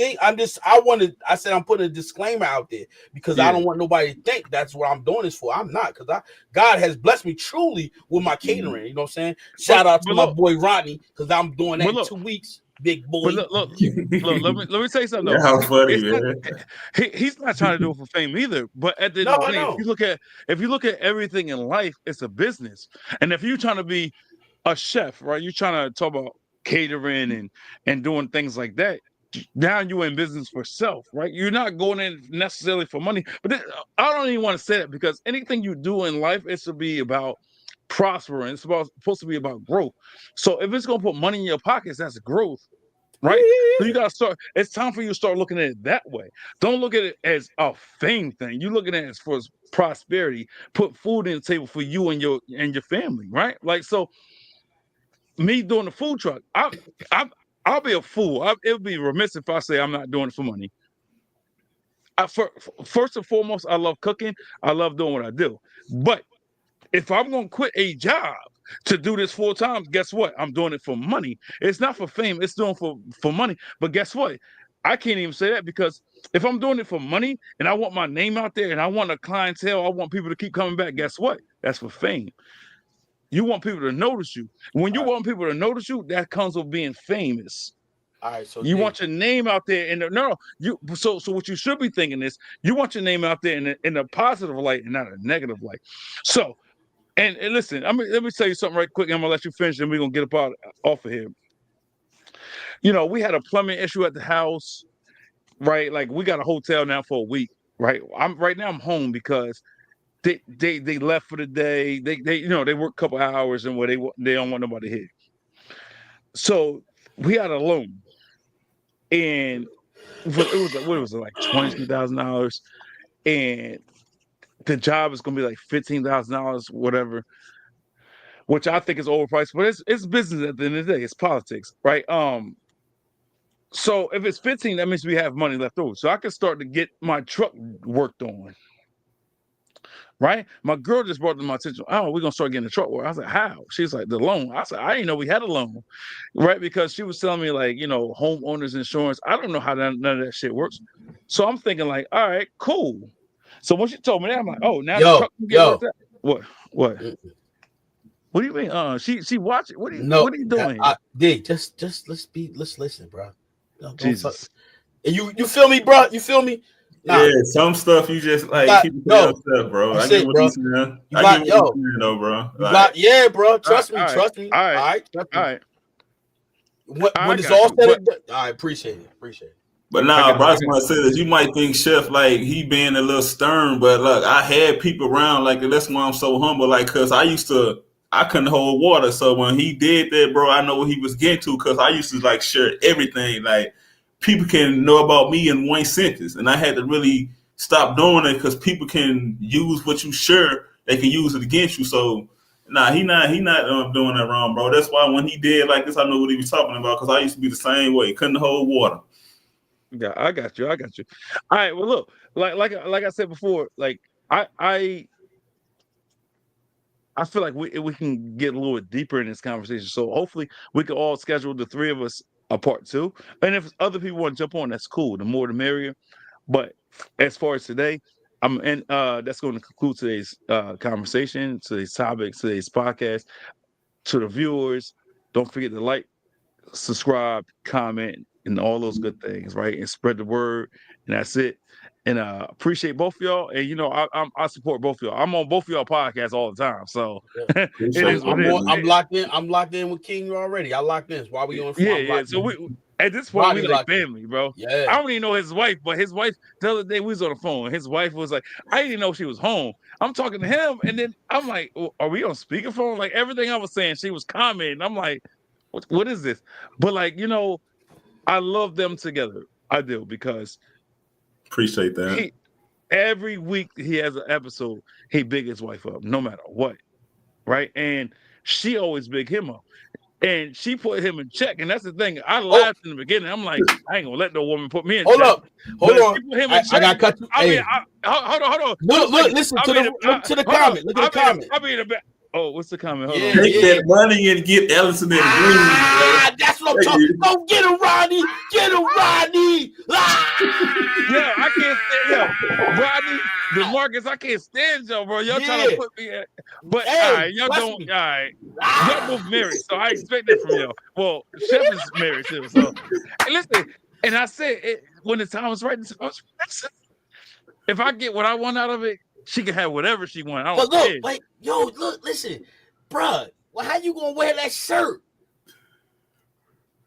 I said I'm putting a disclaimer out there because I don't want nobody to think that's what I'm doing this for. I'm not, because God has blessed me truly with my catering. You know what I'm saying. Shout out to my boy Rodney, because I'm doing that in 2 weeks. Big boy. But look, let me tell you something. Yeah, how funny, man. He's not trying to do it for fame either. But at the end of the day, if you look at everything in life, it's a business. And if you're trying to be a chef, right? You're trying to talk about catering and doing things like that. Now you're in business for self, right? You're not going in necessarily for money. But I don't even want to say that, because anything you do in life, it should be about prospering. It's supposed to be about growth. So if it's gonna put money in your pockets, that's growth, right? So you gotta start. It's time for you to start looking at it that way. Don't look at it as a fame thing. You looking at it as for prosperity. Put food in the table for you and your family, right? Like, so me doing the food truck, I'll be a fool. It would be remiss if I say I'm not doing it for money. First and foremost, I love cooking. I love doing what I do, but if I'm going to quit a job to do this full time, guess what? I'm doing it for money. It's not for fame. It's doing for money. But guess what? I can't even say that, because if I'm doing it for money and I want my name out there and I want a clientele, I want people to keep coming back, guess what? That's for fame. You want people to notice you. When you want people to notice you, that comes with being famous. All right, so you want your name out there so what you should be thinking is you want your name out there in a positive light and not a negative light. So, and listen, let me tell you something right quick, and I'm gonna let you finish, and we're gonna get off of here. You know, we had a plumbing issue at the house, right? Like, we got a hotel now for a week, right? I'm home because they left for the day. They work a couple hours and they don't want nobody here. So we had a loan, and it was like $22,000, and the job is gonna be like $15,000, whatever, which I think is overpriced. But it's business at the end of the day. It's politics, right? So if it's 15, that means we have money left over, so I can start to get my truck worked on. Right? My girl just brought to my attention, oh, we're gonna start getting the truck work. I was like, how? She's like, the loan. I said, I didn't know we had a loan, right? Because she was telling me, like, homeowners insurance. I don't know how none of that shit works. So I'm thinking, like, all right, cool. So when she told me that, I'm like, oh, now the truck can get worked out. What? What do you mean? She watch it. What are you doing? Just let's listen, bro. Jesus. And you feel me, bro? You feel me? Nah, Yeah, some stuff you just like keep it to yourself, bro. I get what you're saying. I get what you're saying, though, bro. Yeah, bro. Trust me. All right. All right. When it's all said and done, I appreciate it. But now, Bryce might say this. You might think Chef like he being a little stern, but look, I had people around like that's why I'm so humble. Like, cause I couldn't hold water. So when he did that, bro, I know what he was getting to. Cause I used to like share everything. Like people can know about me in one sentence, and I had to really stop doing it because people can use what you share. They can use it against you. So. Nah, he not doing that wrong, bro. That's why when he did like this, I knew what he was talking about because I used to be the same way. Couldn't hold water. Yeah, I got you. All right. Well, look, like I said before, like I feel like we can get a little bit deeper in this conversation. So hopefully we can all schedule the three of us a part 2. And if other people want to jump on, that's cool. The more the merrier. But as far as today, that's going to conclude today's conversation, today's topic, today's podcast. To the viewers, don't forget to like, subscribe, comment, and all those good things, right? And spread the word, and that's it. And appreciate both of y'all. And you know, I support both of y'all. I'm on both of y'all podcasts all the time. So it is what it is. I'm locked in. I'm locked in with King already. I locked in. Why we on? Yeah. So we at this point we like family, bro. Yeah. I don't even know his wife, but his wife the other day we was on the phone. His wife was like, I didn't even know she was home. I'm talking to him, and then I'm like, are we on speakerphone? Like everything I was saying, she was commenting. I'm like, what is this? But like, you know, I love them together. I do because appreciate that. Every week he has an episode, he big his wife up, no matter what. Right? And she always big him up. And she put him in check. And that's the thing. I laughed in the beginning. I'm like, I ain't gonna let no woman put me in check. Hold on. She put him in check. I got cut you. Hold on. Look, listen to the comment. Look at the comment. I'll be in the back. Oh, what's the comment? Hold on. Take that money and get Ellison and Green. That's what I'm talking about. Go get him, Rodney. Get him, Rodney. Yeah, I can't stand Rodney, DeMarcus, I can't stand y'all, bro. Y'all trying to put me in. But all right, y'all don't. All right. Y'all both married, so I expect that from y'all. Well, Chef is married too. So listen, and I said when the time was right, if I get what I want out of it, she can have whatever she wants. I don't care. Look, listen, bruh. Well, how you gonna wear that shirt?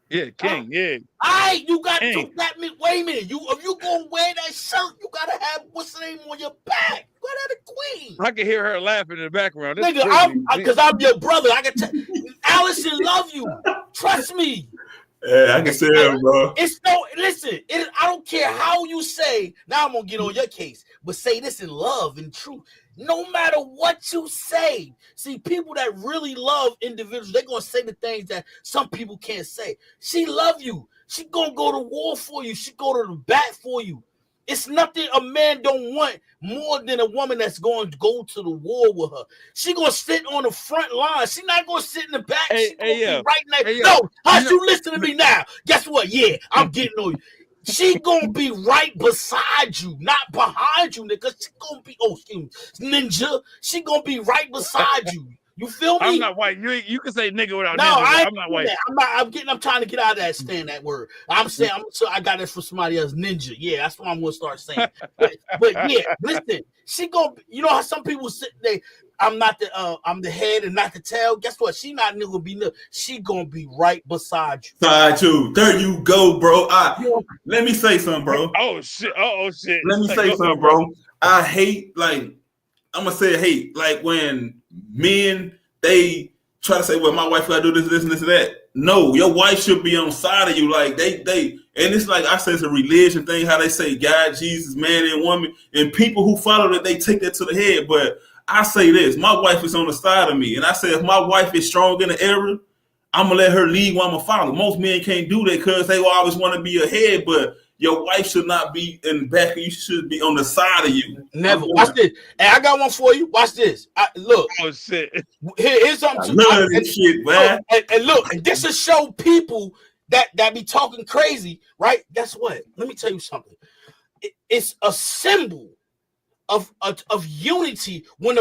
Yeah, King. Yeah. All right, you got to. Wait a minute. If you gonna wear that shirt, you gotta have what's the name on your back. You gotta have the queen. I can hear her laughing in the background. Nigga, because I'm your brother. I can tell. Allison love you. Trust me. Yeah, I can say that, bro. Listen. I don't care how you say. Now I'm gonna get on your case, but say this in love and truth. No matter what you say, see, people that really love individuals, they're gonna say the things that some people can't say. She love you. She gonna go to war for you. She go to the bat for you. It's nothing a man don't want more than a woman that's going to go to the war with her. She gonna sit on the front line. She not gonna sit in the back. She gonna be right next. No, hush, you listen to me now. Guess what? Yeah, I'm getting on you. She gonna be right beside you, not behind you, nigga. She gonna be, ninja. She gonna be right beside you. You feel me? I'm not white. You can say nigga without ninja. I'm not white. I'm trying to get out of that stand that word. I'm saying I got it from somebody else. Ninja. Yeah, that's what I'm gonna start saying. but yeah, listen. She gonna, you know how some people sit there. I'm the head and not the tail. Guess what? She not gonna be. She gonna be right beside you. Side two. There you go, bro. Let me say something, bro. Oh shit. Let me say something, bro. I hate, like, I'm gonna say hate, like when men they try to say, well, my wife gotta do this, and that. No, your wife should be on side of you. Like they and it's like I said, it's a religion thing, how they say God, Jesus, man and woman, and people who follow that, they take that to the head. But I say this, my wife is on the side of me. And I say, if my wife is strong in the area, I'm going to let her lead while I'm a follow. Most men can't do that because they always want to be ahead. But your wife should not be in the back. You should be on the side of you. Never. Watch this. Hey, I got one for you. Watch this. Look. Oh, shit. Here's something. I love this shit, man. And look, and this will show people that be talking crazy, right? Guess what? Let me tell you something. It's a symbol of unity when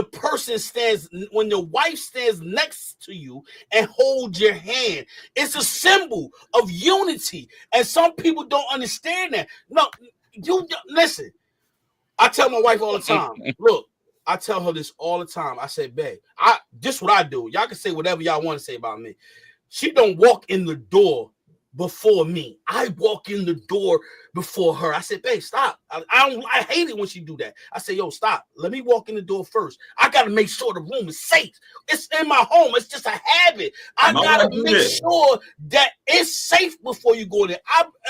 when your wife stands next to you and holds your hand. It's a symbol of unity, and some people don't understand that. No, you listen. I tell my wife all the time. Look, I tell her this all the time. I say, babe, this what I do. Y'all can say whatever y'all want to say about me. She don't walk in the door before me. I walk in the door before her. I said, babe, stop. I hate it when she do that. I say, yo, stop. Let me walk in the door first. I got to make sure the room is safe. It's in my home. It's just a habit. I got to make sure that it's safe before you go there.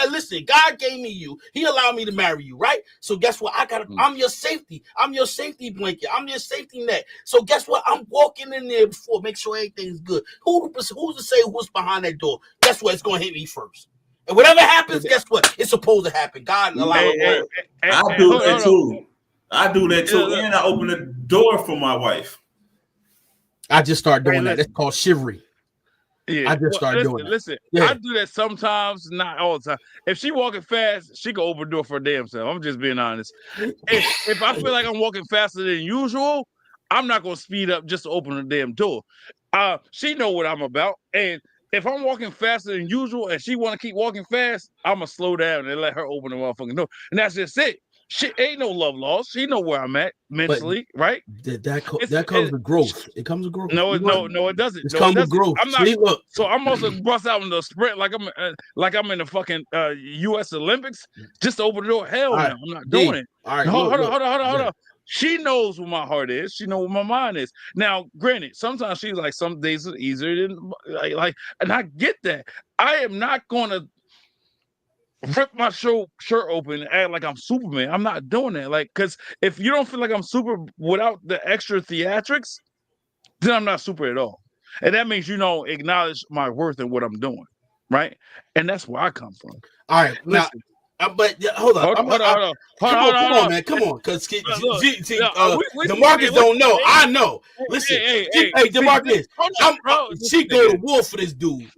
Listen, God gave me you. He allowed me to marry you, right? So guess what? I'm your safety. I'm your safety blanket. I'm your safety net. So guess what? I'm walking in there before, make sure everything's good. Who's to say who's behind that door? Guess what? It's going to hit me first. And whatever happens, guess what? It's supposed to happen. God allow it. I do that too. I do that too. And I open the door for my wife. I just started doing that. It's called chivalry. Yeah, I just started doing that. Listen, I do that sometimes, not all the time. If she walking fast, she can open the door for her damn self. I'm just being honest. If I feel like I'm walking faster than usual, I'm not gonna speed up just to open the damn door. She know what I'm about, and if I'm walking faster than usual and she want to keep walking fast, I'm gonna slow down and let her open the motherfucking door, and that's just it. She ain't no love lost. She know where I'm at mentally, right? That comes with growth. It comes with growth. No, it doesn't. It comes with growth. I'm not. So I'm also bust out in the sprint like I'm in the fucking U.S. Olympics just to open the door. Hell no, I'm not doing it. All right, hold on. She knows where my heart is. She knows where my mind is. Now, granted, sometimes she's like, some days are easier than like, and I get that. I am not gonna rip my shirt open and act like I'm Superman. I'm not doing that. Like, because if you don't feel like I'm super without the extra theatrics, then I'm not super at all. And that means you don't acknowledge my worth and what I'm doing, right? And that's where I come from. All right, listen. But hold on. Come on, man. Come on. Because DeMarcus don't know. I know. Listen. Hey, DeMarcus. She go to war for this dude.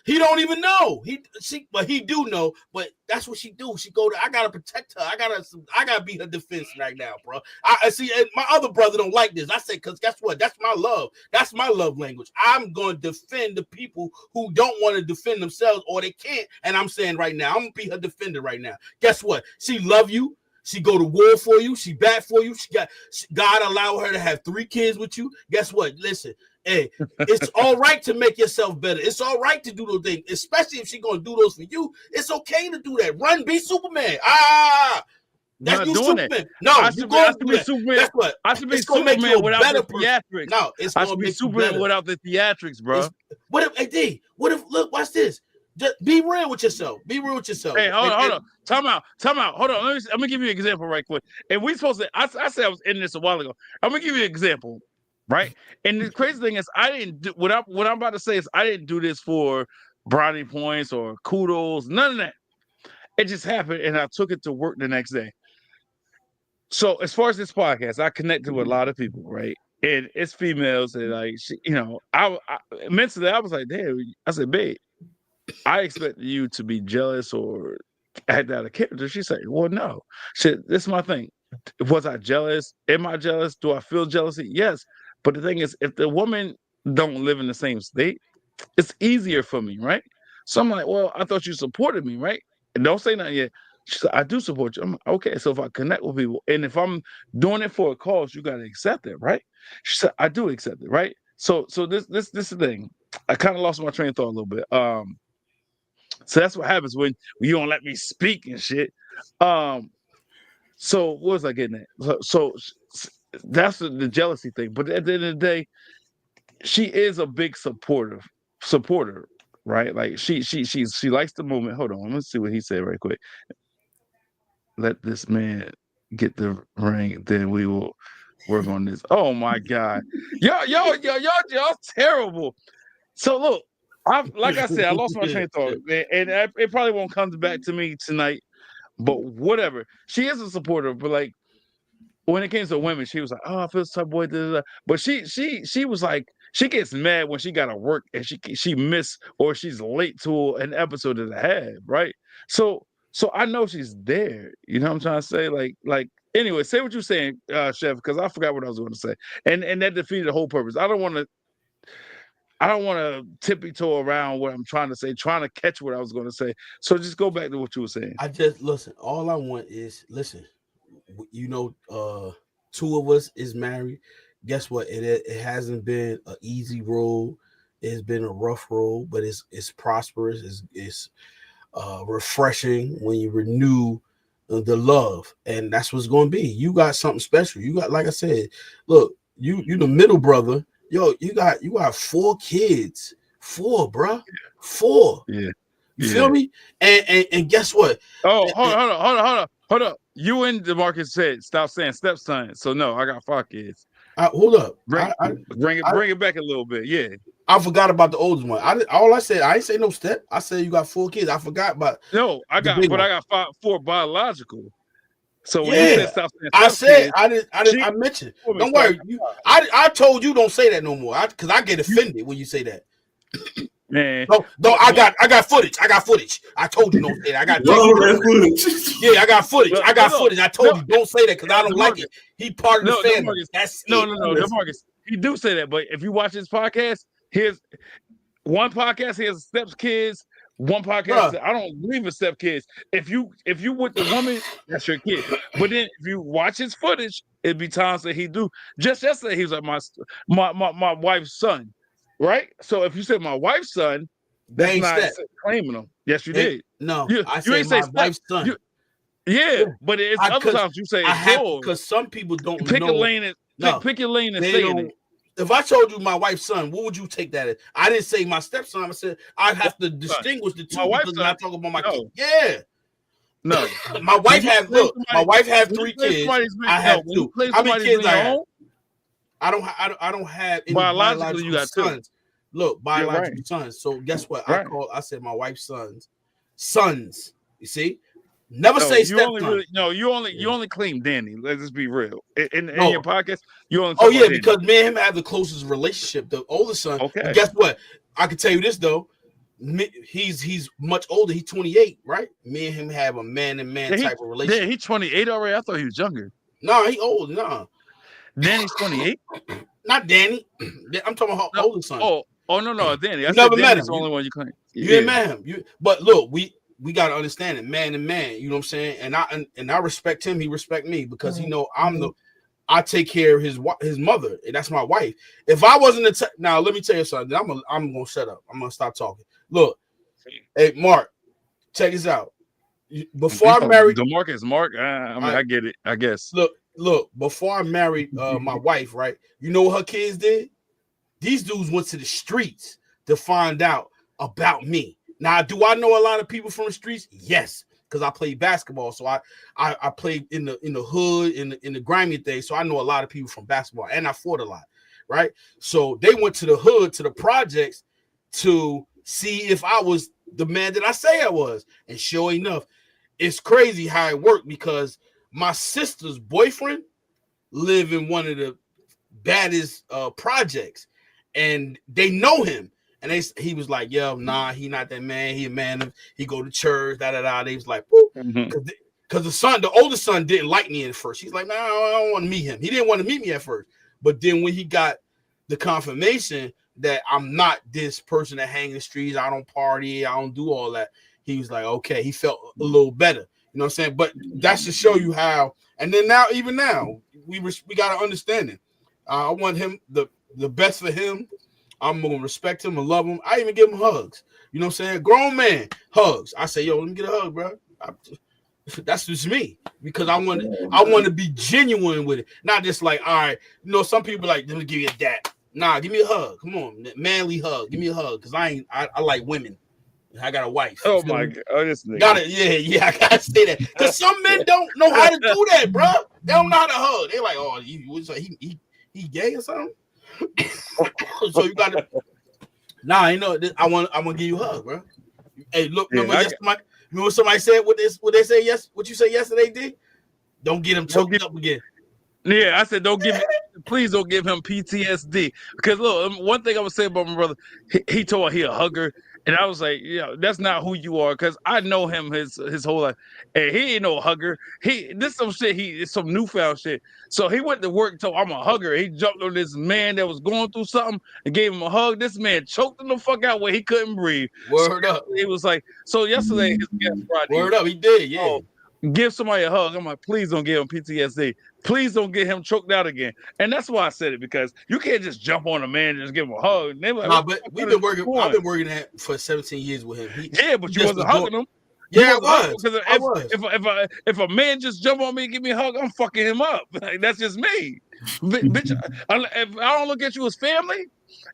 He don't even know. But he do know. But that's what she do. She go to. I gotta protect her. I gotta be her defense right now, bro. I see. My other brother don't like this. I say, because guess what? That's my love. That's my love language. I'm going to defend the people who don't want to defend themselves or they can't. And I'm saying right now, I'm gonna be her defender right now. Guess what? She love you. She go to war for you. She bat for you. God allow her to have 3 kids with you. Guess what? Listen. Hey, it's all right to make yourself better. It's all right to do those things, especially if she's gonna do those for you. It's okay to do that. Run, be Superman. That's you, Superman. That. No, you going to be Superman. That's what I should be Superman without the theatrics. No, it's I should be Superman without the theatrics, bro. What if? Look, watch this. Just be real with yourself. Be real with yourself. Hey, hold on. Time out. Hold on. Let me give you an example right quick. And we supposed to. I said I was in this a while ago. I'm gonna give you an example. Right, and the crazy thing is, I didn't do what I'm about to say is I didn't do this for brownie points or kudos, none of that. It just happened, and I took it to work the next day. So as far as this podcast, I connected with a lot of people, right? And it's females, and like, I mentally, I was like, damn. I said, babe, I expected you to be jealous or act out of character. She said, well, no. Shit, this is my thing. Was I jealous? Am I jealous? Do I feel jealousy? Yes. But the thing is, if the woman don't live in the same state, it's easier for me, right? So I'm like, well, I thought you supported me, right? And don't say nothing yet. She said, I do support you. I'm like, okay, so if I connect with people, and if I'm doing it for a cause, you got to accept it, right? She said, I do accept it, right? So this is the thing. I kind of lost my train of thought a little bit. So that's what happens when you don't let me speak and shit. So what was I getting at? So that's the jealousy thing. But at the end of the day, she is a big supporter, right? Like she likes the movement. Hold on, let's see what he said right quick. Let this man get the ring, then we will work on this. Oh my God, y'all terrible. So look, like I said, I lost my train of thought, and it probably won't come back to me tonight. But whatever, she is a supporter. But like, when it came to women, she was like, "Oh, I feel some boy." But she was like, she gets mad when she got to work and she missed or she's late to an episode that I had, right? So I know she's there. You know what I'm trying to say? Like anyway, say what you're saying, Chef, because I forgot what I was going to say, and that defeated the whole purpose. I don't want to tippy-toe around what I'm trying to say, trying to catch what I was going to say. So just go back to what you were saying. Listen. All I want is listen. you know, 2 of us is married. Guess what? It hasn't been an easy road. It's been a rough road, but it's prosperous. It's refreshing when you renew the love, and that's what's going to be. You got something special. You got, like I said, look, you the middle brother. Yo, you got 4 kids, 4, bro, 4. Yeah. You feel me? And guess what? Oh, hold on. You and DeMarcus said stop saying stepson. So no, I got 5 kids. Hold up. Bring it back a little bit. Yeah. I forgot about the oldest one. I didn't say no step. I said you got 4 kids. I forgot about. No, I got one. 4 biological. So when Yeah, you said stop saying I mentioned. Don't worry. I told you don't say that no more. Because I get offended when you say that. Man, no, I got footage. I told you don't say that. I got footage. Yeah, I got footage. Footage. I told you don't say that because I don't like it. He part of the family. No, DeMarcus. He do say that, but if you watch his podcast, his one podcast he has steps kids. One podcast, I don't believe in step kids. If you with the woman, that's your kid. But then if you watch his footage, it'd be times that he do. Just yesterday, he was like my wife's son, right? So if you said my wife's son, that's not claiming them. Yes, you did. No, I say my wife's son. But it's other times you say yours. Because some people don't pick know. Pick your lane and say it. If I told you my wife's son, what would you take that as? I didn't say my stepson. I said I'd have to distinguish the two because when I talk about my kid. Yeah. No. My wife have 3 kids. I have 2. How many kids I have? I don't have any biological you got sons. 2. Look, biological sons. So guess what? I said my wife's sons. You see? Never say stepson. You only claim Danny. Let's just be real. In your podcast, you only. Oh yeah, because me and him have the closest relationship. The older son. Okay. But guess what? I can tell you this though. He's much older. He's 28, right? Me and him have a man and man type of relationship. Yeah, he's 28 already. I thought he was younger. No, he old. No. Danny's 28. Not Danny. I'm talking about her older son. Oh no, Danny. I never met him. That's the only one you claim. You didn't met him. But look, we got to understand it, man and man. You know what I'm saying? And I respect him. He respect me because he know I take care of his mother, and that's my wife. If I wasn't now, let me tell you something. I'm gonna shut up. I'm gonna stop talking. Look, hey Mark, check this out. Before I married DeMarcus, I get it. I guess. Look. Before I married my wife, right? You know what her kids did? These dudes went to the streets to find out about me. Now, do I know a lot of people from the streets? Yes, because I played basketball. So I played in the hood, in the grimy thing. So I know a lot of people from basketball, and I fought a lot, right? So they went to the hood, to the projects, to see if I was the man that I say I was. And sure enough, it's crazy how it worked because my sister's boyfriend lived in one of the baddest projects, and they know him. And he was like, yo, nah, he not that man. He a man. He go to church, da-da-da. They was like, because the older son didn't like me at first. He's like, no, I don't want to meet him. He didn't want to meet me at first. But then when he got the confirmation that I'm not this person that hang in the streets, I don't party, I don't do all that, he was like, okay, he felt a little better. You know what I'm saying? But that's to show you how. And then even now, we got to understand it. I want him the best for him. I'm gonna respect him and love him. I even give him hugs. You know what I'm saying? Grown man hugs. I say, yo, let me get a hug, bro. That's just me because I want to be genuine with it, not just like, all right. You know, some people like, let me give you a dap. Nah, give me a hug. Come on, manly hug. Give me a hug because I like women. I got a wife. Oh my god! Oh, this nigga. Got it. Yeah. I gotta say that because some men don't know how to do that, bro. They don't know how to hug. They're like, oh, he gay or something. So you got to. Nah, I know. I'm gonna give you a hug, bro. Hey, look. Remember what somebody said? What they say? Yes. What you say yesterday, D? Don't get him choked up again. Yeah, I said please don't give him PTSD. Because look, one thing I would say about my brother, he told me he a hugger. And I was like, that's not who you are, because I know him his whole life. And he ain't no hugger. This some shit, it's some newfound shit. So he went to work and told I'm a hugger. He jumped on this man that was going through something and gave him a hug. This man choked him the fuck out where he couldn't breathe. Word up. He was like, so yesterday his guest Friday. Word up, he did, yeah. give somebody a hug. I'm like, please don't give him PTSD. Please don't get him choked out again. And that's why I said it, because you can't just jump on a man and just give him a hug. Like, nah, but we've been working. I've been working that for 17 years with him. Yeah, but you wasn't hugging him. Yeah, I was. Because if a man just jump on me and give me a hug, I'm fucking him up. Like, that's just me. Bitch, if I don't look at you as family,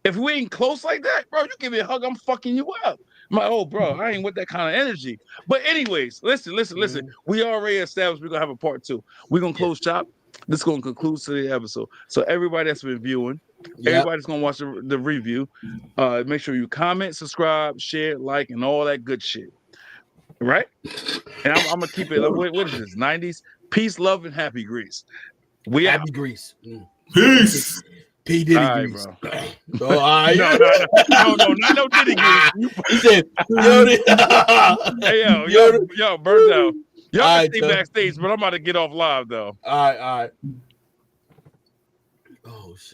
if we ain't close like that, bro, you give me a hug, I'm fucking you up. I'm like, oh, bro, I ain't with that kind of energy. But anyways, listen. We already established we're going to have a part 2. We're going to close shop. This is going to conclude today's episode. So everybody that's been viewing, everybody's going to watch the review. Make sure you comment, subscribe, share, like, and all that good shit. Right? And I'm going to keep it. What is this? 90s? Peace, love, and happy Grease. We happy out. Grease. Peace. P. Diddy all right, Grease. Bro. Oh, all right. No, not no Diddy Grease. He said, hey, yo, Birdo. Y'all right, can stay backstage, but I'm about to get off live, though. All right. Oh, shit.